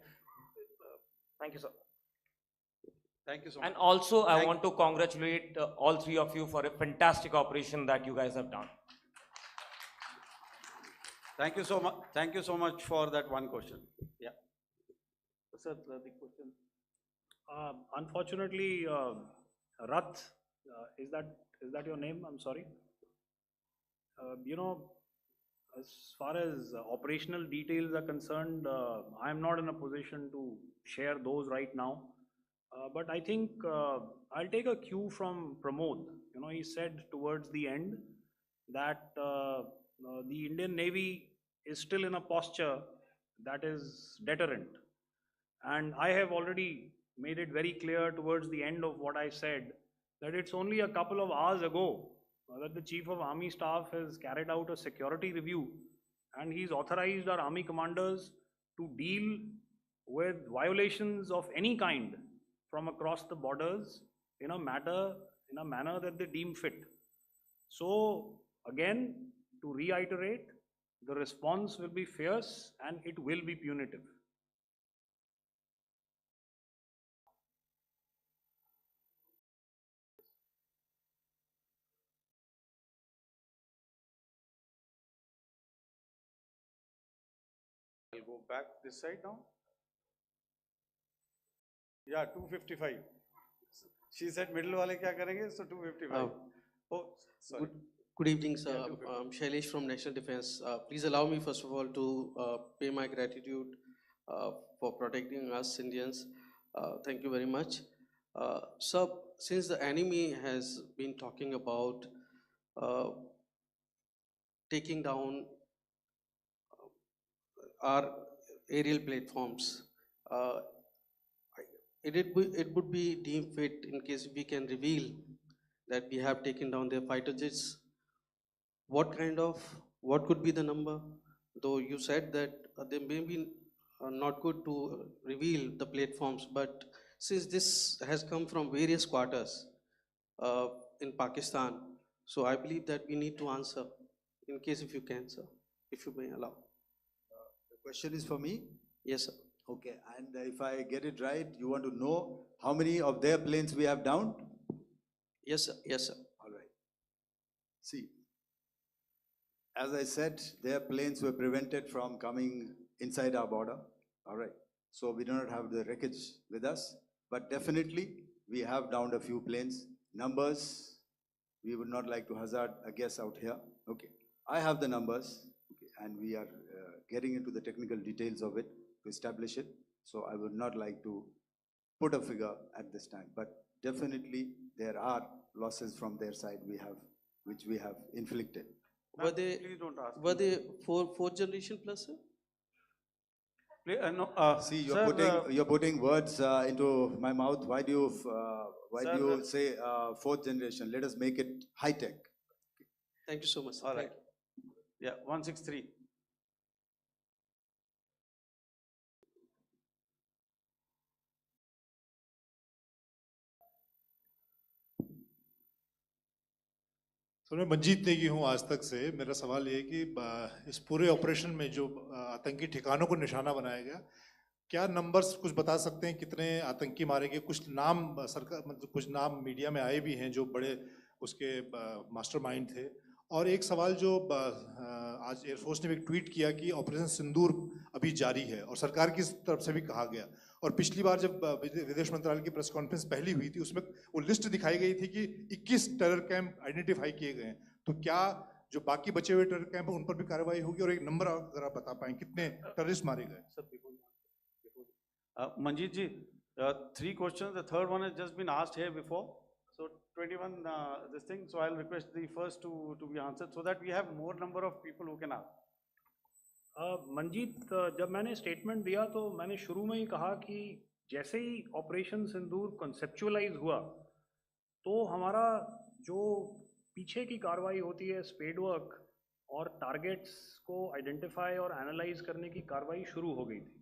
thank you, sir. Thank you so much. And also, I want to congratulate all three of you for a fantastic operation that you guys have done. Thank you so much. Thank you so much for that one question. Yeah. Sir, the question. Unfortunately, Rath, is that your name? I'm sorry. You know, as far as operational details are concerned, I am not in a position to share those right now. But I think I'll take a cue from Pramod. You know, he said towards the end that the Indian Navy is still in a posture that is deterrent. And I have already made it very clear towards the end of what I said that it's only a couple of hours ago that the Chief of Army Staff has carried out a security review, and he's authorized our Army commanders to deal with violations of any kind from across the borders in a manner that they deem fit. So again, to reiterate, the response will be fierce and it will be punitive. I'll go back this side now. Yeah, 255. She said middle wale kya karenge, so 255. Oh, sorry. Good evening, sir. Yeah, 255. I'm Shailesh from National Defense. Please allow me, first of all, to pay my gratitude for protecting us Indians. Thank you very much. Sir, since the enemy has been talking about taking down our aerial platforms, it would be deemed fit in case we can reveal that we have taken down their fighter jets. What could be the number? Though you said that they may be not good to reveal the platforms, but since this has come from various quarters in Pakistan, so I believe that we need to answer, in case if you can, sir, if you may allow. The question is for me? Yes, sir. Okay, and if I get it right, you want to know how many of their planes we have downed? Yes, sir. Yes, sir. All right. See, as I said, their planes were prevented from coming inside our border. All right. So we do not have the wreckage with us, but definitely we have downed a few planes. Numbers, we would not like to hazard a guess out here. Okay. I have the numbers, okay, and we are getting into the technical details of it to establish it. So I would not like to put a figure at this time, but definitely there are losses from their side which we have inflicted. Were they, Please don't ask. were they fourth generation plus, sir? No, See, sir, you're putting words into my mouth. Why do you Why Sir, do you say fourth generation? Let us make it high tech. Thank you so much. Sir. All Thank right. Yeah, 163. तो मैं मंजीत नेगी हूँ आज तक से। मेरा सवाल ये है कि इस पूरे ऑपरेशन में जो आतंकी ठिकानों को निशाना बनाया गया, क्या नंबर्स कुछ बता सकते हैं कितने आतंकी मारे गए? कुछ नाम सरकार मतलब कुछ नाम मीडिया में आए भी हैं जो बड़े उसके मास्टरमाइंड थे। और एक सवाल जो आज एयरफोर्स ने भी एक ट्वीट किया कि ऑपरेशन सिंदूर अभी जारी है और सरकार की तरफ से भी कहा गया। और पिछली बार जब विदेश मंत्रालय की प्रेस कॉन्फ्रेंस पहली हुई थी उसमें वो लिस्ट दिखाई गई थी कि 21 टेरर कैंप आइडेंटिफाई किए गए हैं। तो क्या जो बाकी बचे हुए टेरर कैंप हैं उन पर भी कार्रवाई होगी? और एक नंबर अगर आप बता पाएं कितने टेररिस्ट मारे गए? Manjeet ji, 3 questions. The third one has just been asked here before. So 21 this thing. So I'll request the first to be answered so that we have more number of people who can ask. Manjeet, जब मैंने statement दिया तो मैंने शुरू में ही कहा कि जैसे ही ऑपरेशन सिंदूर कॉन्सेप्चुअलाइज हुआ तो हमारा जो पीछे की कार्रवाई होती है स्पेड वर्क और टारगेट्स को आइडेंटिफाई और एनालाइज करने की कार्रवाई शुरू हो गई थी।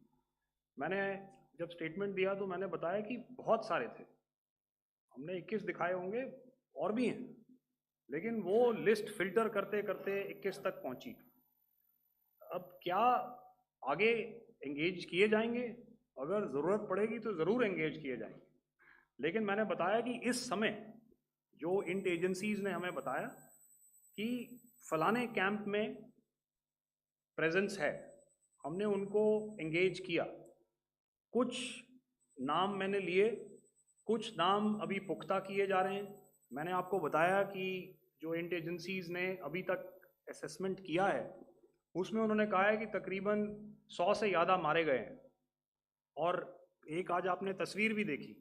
मैंने जब स्टेटमेंट दिया तो मैंने बताया कि बहुत सारे थे, हमने 21 दिखाए होंगे और भी हैं, लेकिन वो लिस्ट फिल्टर करते करते 21 तक पहुंची। अब क्या आगे एंगेज किए जाएंगे? अगर ज़रूरत पड़ेगी तो ज़रूर एंगेज किए जाएंगे, लेकिन मैंने बताया कि इस समय जो इंट एजेंसीज ने हमें बताया कि फलाने कैंप में प्रेजेंस है, हमने उनको एंगेज किया। कुछ नाम मैंने लिए, कुछ नाम अभी पुख्ता किए जा रहे हैं। मैंने आपको बताया कि जो इंट एजेंसीज ने अभी तक असेसमेंट किया है उसमें उन्होंने कहा है कि तकरीबन 100 से ज़्यादा मारे गए हैं। और एक आज आपने तस्वीर भी देखी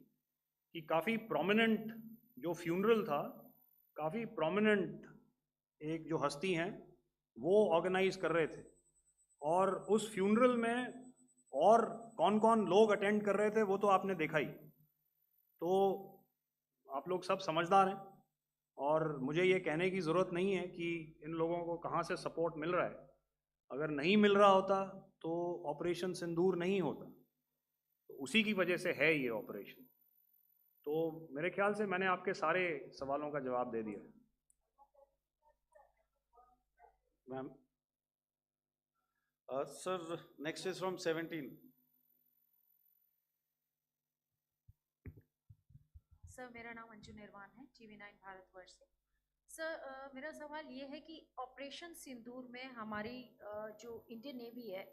कि काफ़ी प्रोमिनेंट जो फ्यूनरल था, काफ़ी प्रोमिनेंट एक जो हस्ती हैं वो ऑर्गेनाइज कर रहे थे, और उस फ्यूनरल में और कौन कौन लोग अटेंड कर रहे थे वो तो आपने देखा ही। तो आप लोग सब समझदार हैं और मुझे ये कहने की ज़रूरत नहीं है कि इन लोगों को कहाँ से सपोर्ट मिल रहा है। अगर नहीं मिल रहा होता तो ऑपरेशन सिंदूर नहीं होता, तो उसी की वजह से है ये ऑपरेशन। तो मेरे ख्याल से मैंने आपके सारे सवालों का जवाब दे दिया है। Ma'am. Sir, next is from 17. Sir, मेरा नाम अंजू निर्वाण है, TV9 भारतवर्ष से। सर, मेरा सवाल ये है कि ऑपरेशन सिंदूर में हमारी जो इंडियन नेवी है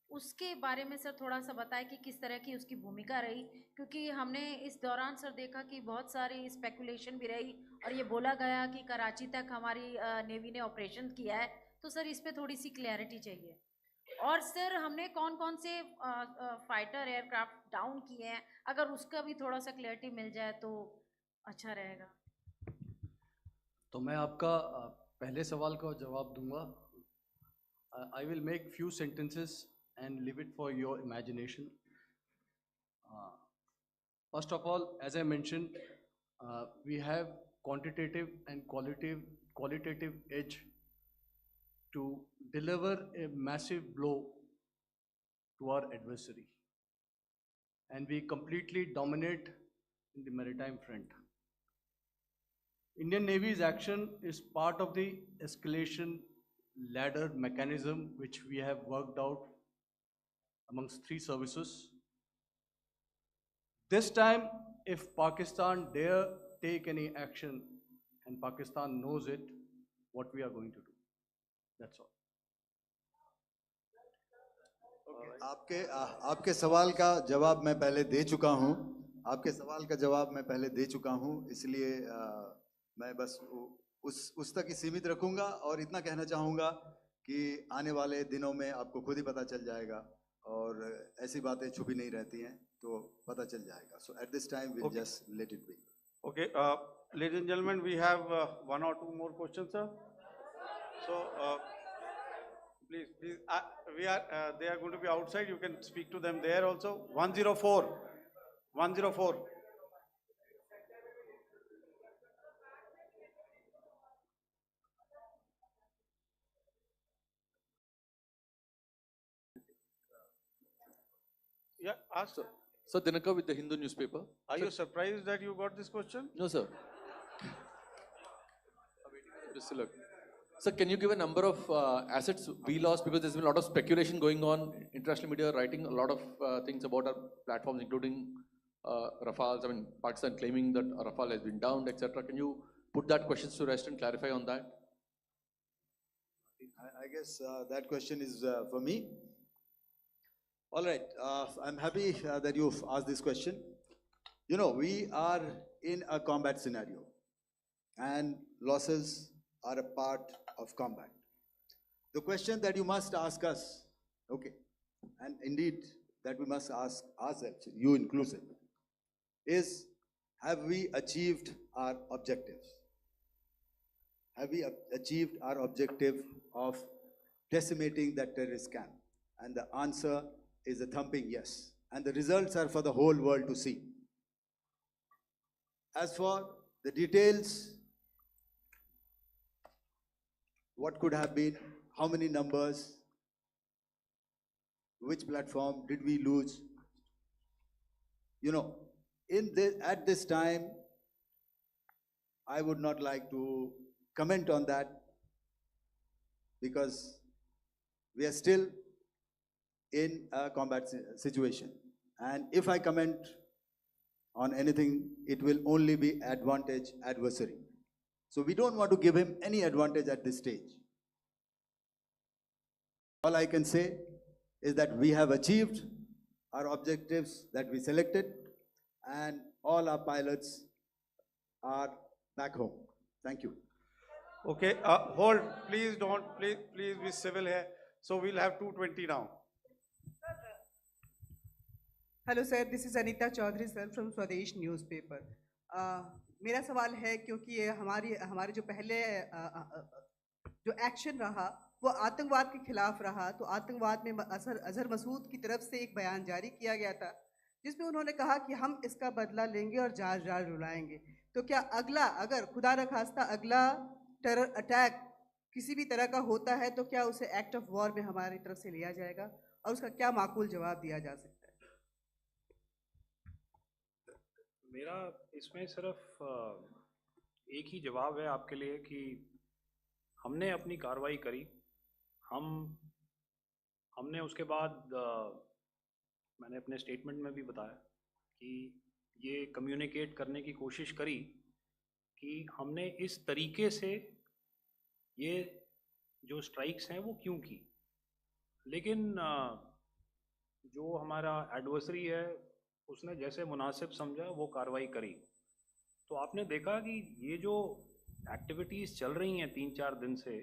उसके बारे में सर थोड़ा सा बताएं कि किस तरह की उसकी भूमिका रही, क्योंकि हमने इस दौरान सर देखा कि बहुत सारी स्पेकुलेशन भी रही और ये बोला गया कि कराची तक हमारी नेवी ने ऑपरेशन किया है। तो सर इस पे थोड़ी सी क्लैरिटी चाहिए। और सर हमने कौन कौन से फाइटर एयरक्राफ्ट डाउन किए हैं, अगर उसका भी थोड़ा सा क्लैरिटी मिल जाए तो अच्छा रहेगा। तो मैं आपका पहले सवाल का जवाब दूंगा। I will make few sentences and leave it for your imagination. First of all, as I mentioned, we have quantitative and qualitative edge to deliver a massive blow to our adversary, and we completely dominate in the maritime front. Indian Navy's action is part of the escalation ladder mechanism which we have worked out amongst 3 services. This time, if Pakistan dare take any action, and Pakistan knows it, what we are going to do. That's all. आपके सवाल का जवाब मैं पहले दे चुका हूं। आपके सवाल का जवाब मैं पहले दे चुका हूं, इसलिए मैं बस उस तक ही सीमित रखूंगा और इतना कहना चाहूंगा कि आने वाले दिनों में आपको खुद ही पता चल जाएगा और ऐसी बातें छुपी नहीं रहती हैं, तो पता चल जाएगा। So at this time we'll just let it be. Okay, ladies and gentlemen, we have 1 or 2 more questions, sir. So please, they are going to be outside. You can speak to them there also. 104. Yeah, ask. Sir, Dinakar with the Hindu newspaper. Are Sir, you surprised that you got this question? No, sir. Just look. Sir, can you give a number of assets we lost, because there's been a lot of speculation going on, international media writing a lot of things about our platforms, including Rafales. I mean, Pakistan claiming that Rafale has been downed, etc. Can you put that question to rest and clarify on that? I guess that question is for me. All right, I'm happy that you've asked this question. You know, we are in a combat scenario, and losses are a part of combat. The question that you must ask us, okay, and indeed that we must ask ourselves, you inclusive, is have we achieved our objectives? Have we achieved our objective of decimating that terrorist camp? And the answer is a thumping yes. And the results are for the whole world to see. As for the details, what could have been, how many numbers, which platform did we lose? You know, at this time, I would not like to comment on that, because we are still in a combat situation. And if I comment on anything, it will only be adversary. So we don't want to give him any advantage at this stage. All I can say is that we have achieved our objectives that we selected, and all our pilots are back home. Thank you. Okay, hold, please don't, please be civil here. So we'll have 220 now. Hello sir, this is Anita Chaudhary sir from Swadesh newspaper. मेरा सवाल है, क्योंकि ये हमारे जो पहले जो action रहा वो आतंकवाद के खिलाफ रहा, तो आतंकवाद में अजहर मसूद की तरफ से एक बयान जारी किया गया था जिसमें उन्होंने कहा कि हम इसका बदला लेंगे और जाज जाज रुलाएंगे। तो क्या अगला, अगर खुदा न खास्ता अगला टेरर अटैक किसी भी तरह का होता है, तो क्या उसे एक्ट ऑफ वॉर में हमारी तरफ से लिया जाएगा और उसका क्या माकूल जवाब दिया जा सकता है? मेरा इसमें सिर्फ एक ही जवाब है आपके लिए कि हमने अपनी कार्रवाई करी। हमने उसके बाद मैंने अपने स्टेटमेंट में भी बताया कि ये कम्युनिकेट करने की कोशिश करी कि हमने इस तरीके से ये जो स्ट्राइक्स हैं वो क्यों की। लेकिन जो हमारा एडवर्सरी है उसने जैसे मुनासिब समझा वो कार्रवाई करी। तो आपने देखा कि ये जो एक्टिविटीज़ चल रही हैं 3-4 दिन से,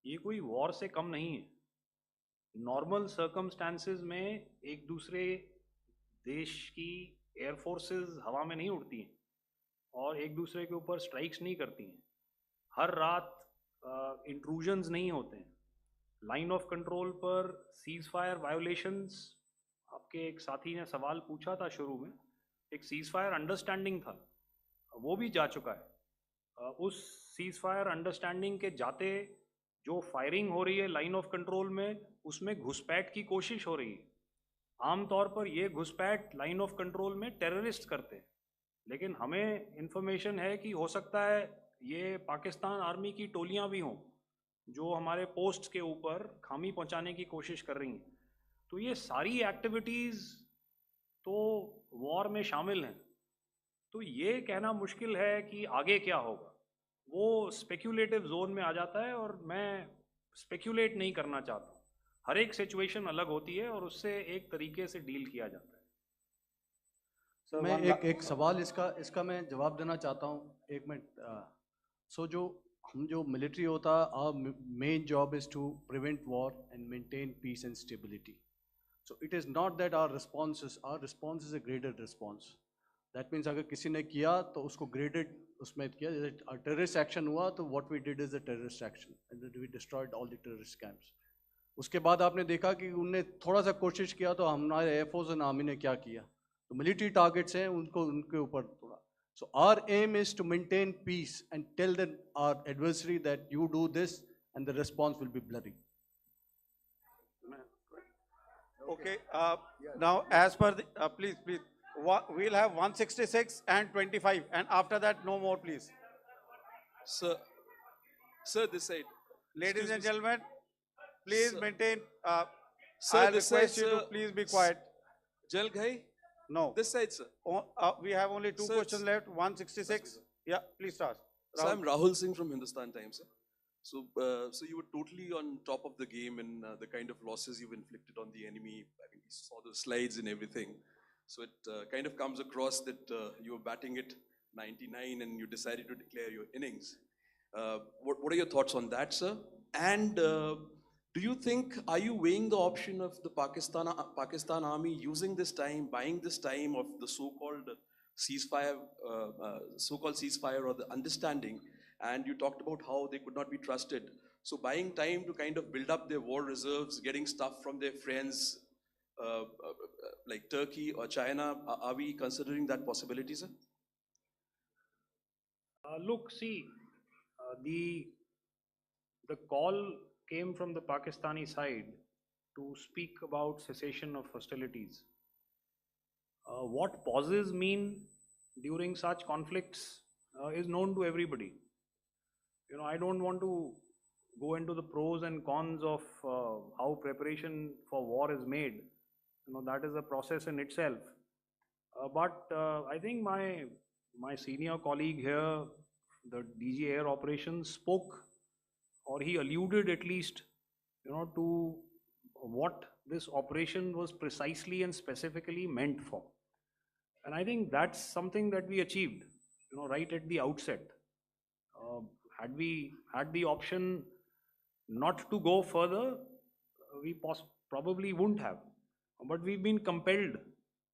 ये कोई वॉर से कम नहीं है। नॉर्मल सर्कमस्टांसेस में एक दूसरे देश की एयरफोर्सेस हवा में नहीं उड़ती हैं और एक दूसरे के ऊपर स्ट्राइक्स नहीं करती हैं। हर रात इंट्रूजन्स नहीं होते हैं। लाइन ऑफ कंट्रोल पर सीज फायर वायोलेशंस, आपके एक साथी ने सवाल पूछा था शुरू में, एक सीज फायर अंडरस्टैंडिंग था, वो भी जा चुका है। उस सीज फायर अंडरस्टैंडिंग के जाते जो फायरिंग हो रही है लाइन ऑफ कंट्रोल में, उसमें घुसपैठ की कोशिश हो रही है। आमतौर पर ये घुसपैठ लाइन ऑफ कंट्रोल में टेररिस्ट करते हैं, लेकिन हमें इंफॉर्मेशन है कि हो सकता है ये पाकिस्तान आर्मी की टोलियां भी हों जो हमारे पोस्ट के ऊपर खामी पहुंचाने की कोशिश कर रही हैं। तो ये सारी एक्टिविटीज़ तो वॉर में शामिल हैं। तो ये कहना मुश्किल है कि आगे क्या होगा, वो स्पेक्यूलेटिव जोन में आ जाता है और मैं स्पेक्यूलेट नहीं करना चाहता। हर एक सिचुएशन अलग होती है और उससे एक तरीके से डील किया जाता है। So मैं एक सवाल इसका मैं जवाब देना चाहता हूँ, एक मिनट। सो जो मिलिट्री होता है, our main job is to prevent war and maintain peace and stability. So it is not that our response is a graded response. That means अगर किसी ने किया तो उसको graded उसमें किया, जैसे terrorist action हुआ तो what we did is a terrorist action and we destroyed all the terrorist camps. उसके बाद आपने देखा कि उनने थोड़ा सा कोशिश किया तो हमारे एयरफोर्स और आर्मी ने क्या किया, तो मिलिट्री टारगेट्स हैं उनके ऊपर थोड़ा। So our aim is to maintain peace and tell our adversary that you do this and the response will be bloody. Okay, now as per the, please, we'll have 166 and 25, and after that, no more, please. Sir, this side. Ladies Excuse and me, sir. gentlemen, please Sir. maintain, Sir, I'll this request side, you to sir. please be quiet. Jal Ghai? No. This side, sir. We have only two Sir, questions left, 166. Yeah, please start. So I'm Rahul Singh from Hindustan Times, sir. So you were totally on top of the game in the kind of losses you've inflicted on the enemy. I mean, we saw the slides and everything. So it kind of comes across that you were batting it 99 and you decided to declare your innings. What are your thoughts on that, sir? And do you think, are you weighing the option of the Pakistan army using this time, buying this time of the so-called ceasefire or the understanding? And you talked about how they could not be trusted. So buying time to kind of build up their war reserves, getting stuff from their friends like Turkey or China, are we considering that possibility, sir? Look, see, the call came from the Pakistani side to speak about cessation of hostilities. What pauses mean during such conflicts is known to everybody. You know, I don't want to go into the pros and cons of how preparation for war is made. You know, that is a process in itself. But I think my senior colleague here, the DG Air Operations, spoke, or he alluded at least, you know, to what this operation was precisely and specifically meant for. And I think that's something that we achieved, you know, right at the outset. Had we had the option not to go further, we probably wouldn't have. But we've been compelled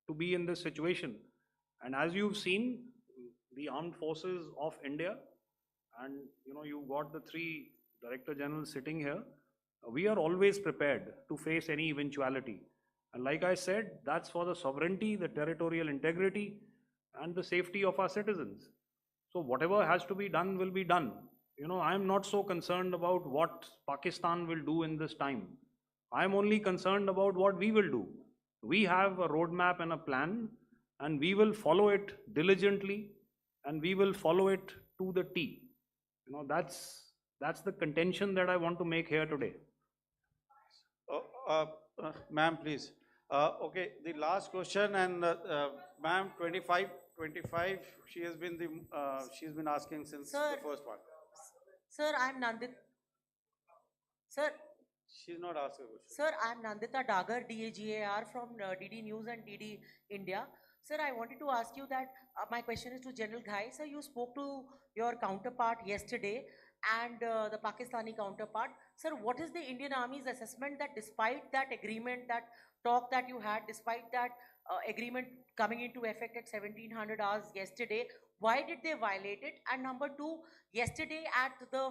to be in this situation. And as you've seen, the armed forces of India, and you know, you've got the three Director Generals sitting here, we are always prepared to face any eventuality. And like I said, that's for the sovereignty, the territorial integrity, and the safety of our citizens. So whatever has to be done will be done. You know, I'm not so concerned about what Pakistan will do in this time. I'm only concerned about what we will do. We have a roadmap and a plan, and we will follow it diligently, and we will follow it to the T. You know, that's the contention that I want to make here today. Ma'am, please. Okay, the last question, and ma'am, 25, she has been she's been asking since the first one. Sir, I'm Nandita. Sir. She's not asking a question. Sir, I'm Nandita Dagar, DAGAR from DD News and DD India. Sir, I wanted to ask you that my question is to General Ghai. Sir, you spoke to your counterpart yesterday and the Pakistani counterpart. Sir, what is the Indian Army's assessment that despite that agreement, that talk that you had, despite that agreement coming into effect at 1700 hours yesterday, why did they violate it? And number two, yesterday at the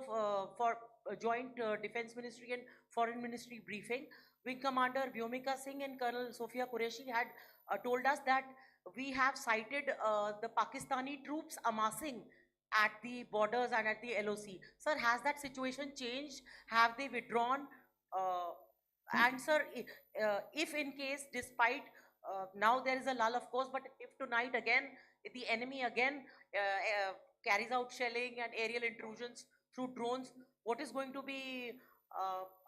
Joint Defense Ministry and Foreign Ministry briefing, Wing Commander Vyomika Singh and Colonel Sophia Qureshi had told us that we have cited the Pakistani troops amassing at the borders and at the LOC. Sir, has that situation changed? Have they withdrawn? And sir, if in case, despite now there is a lull, of course, but if tonight again, if the enemy again carries out shelling and aerial intrusions through drones, what is going to be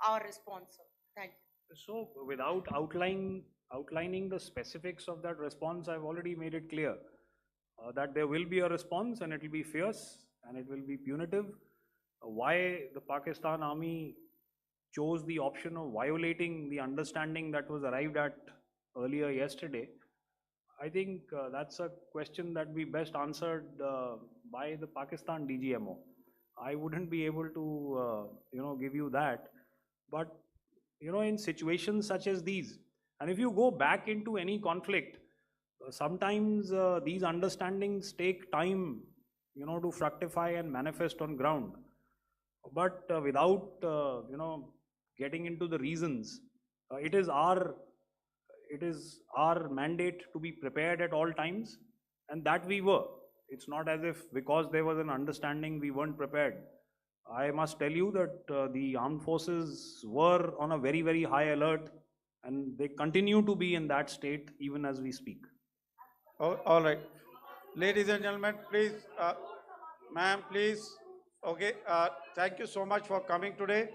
our response, sir? Thank you. So without outlining the specifics of that response, I've already made it clear that there will be a response, and it will be fierce and it will be punitive. Why the Pakistan Army chose the option of violating the understanding that was arrived at earlier yesterday, I think that's a question that we best answered by the Pakistan DGMO. I wouldn't be able to, you know, give you that. But, you know, in situations such as these, and if you go back into any conflict, sometimes these understandings take time, you know, to fructify and manifest on ground. But without, you know, getting into the reasons, it is our mandate to be prepared at all times, and that we were. It's not as if because there was an understanding we weren't prepared. I must tell you that the armed forces were on a very, very high alert, And they continue to be in that state even as we speak. Oh, all right. Ladies and gentlemen, please, ma'am, please. Okay, thank you so much for coming today.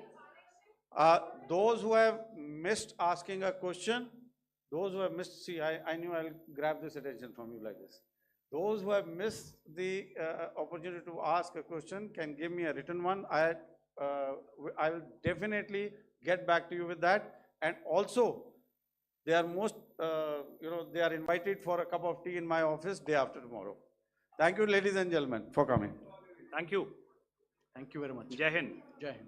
Those who have missed asking a question, those who have missed, see, I knew I'll grab this attention from you like this. Those who have missed the opportunity to ask a question can give me a written one. I will definitely get back to you with that. And also, they are they are invited for a cup of tea in my office day after tomorrow. Thank you, ladies and gentlemen, for coming. Thank you. Thank you very much. Jai Hind. Jai Hind.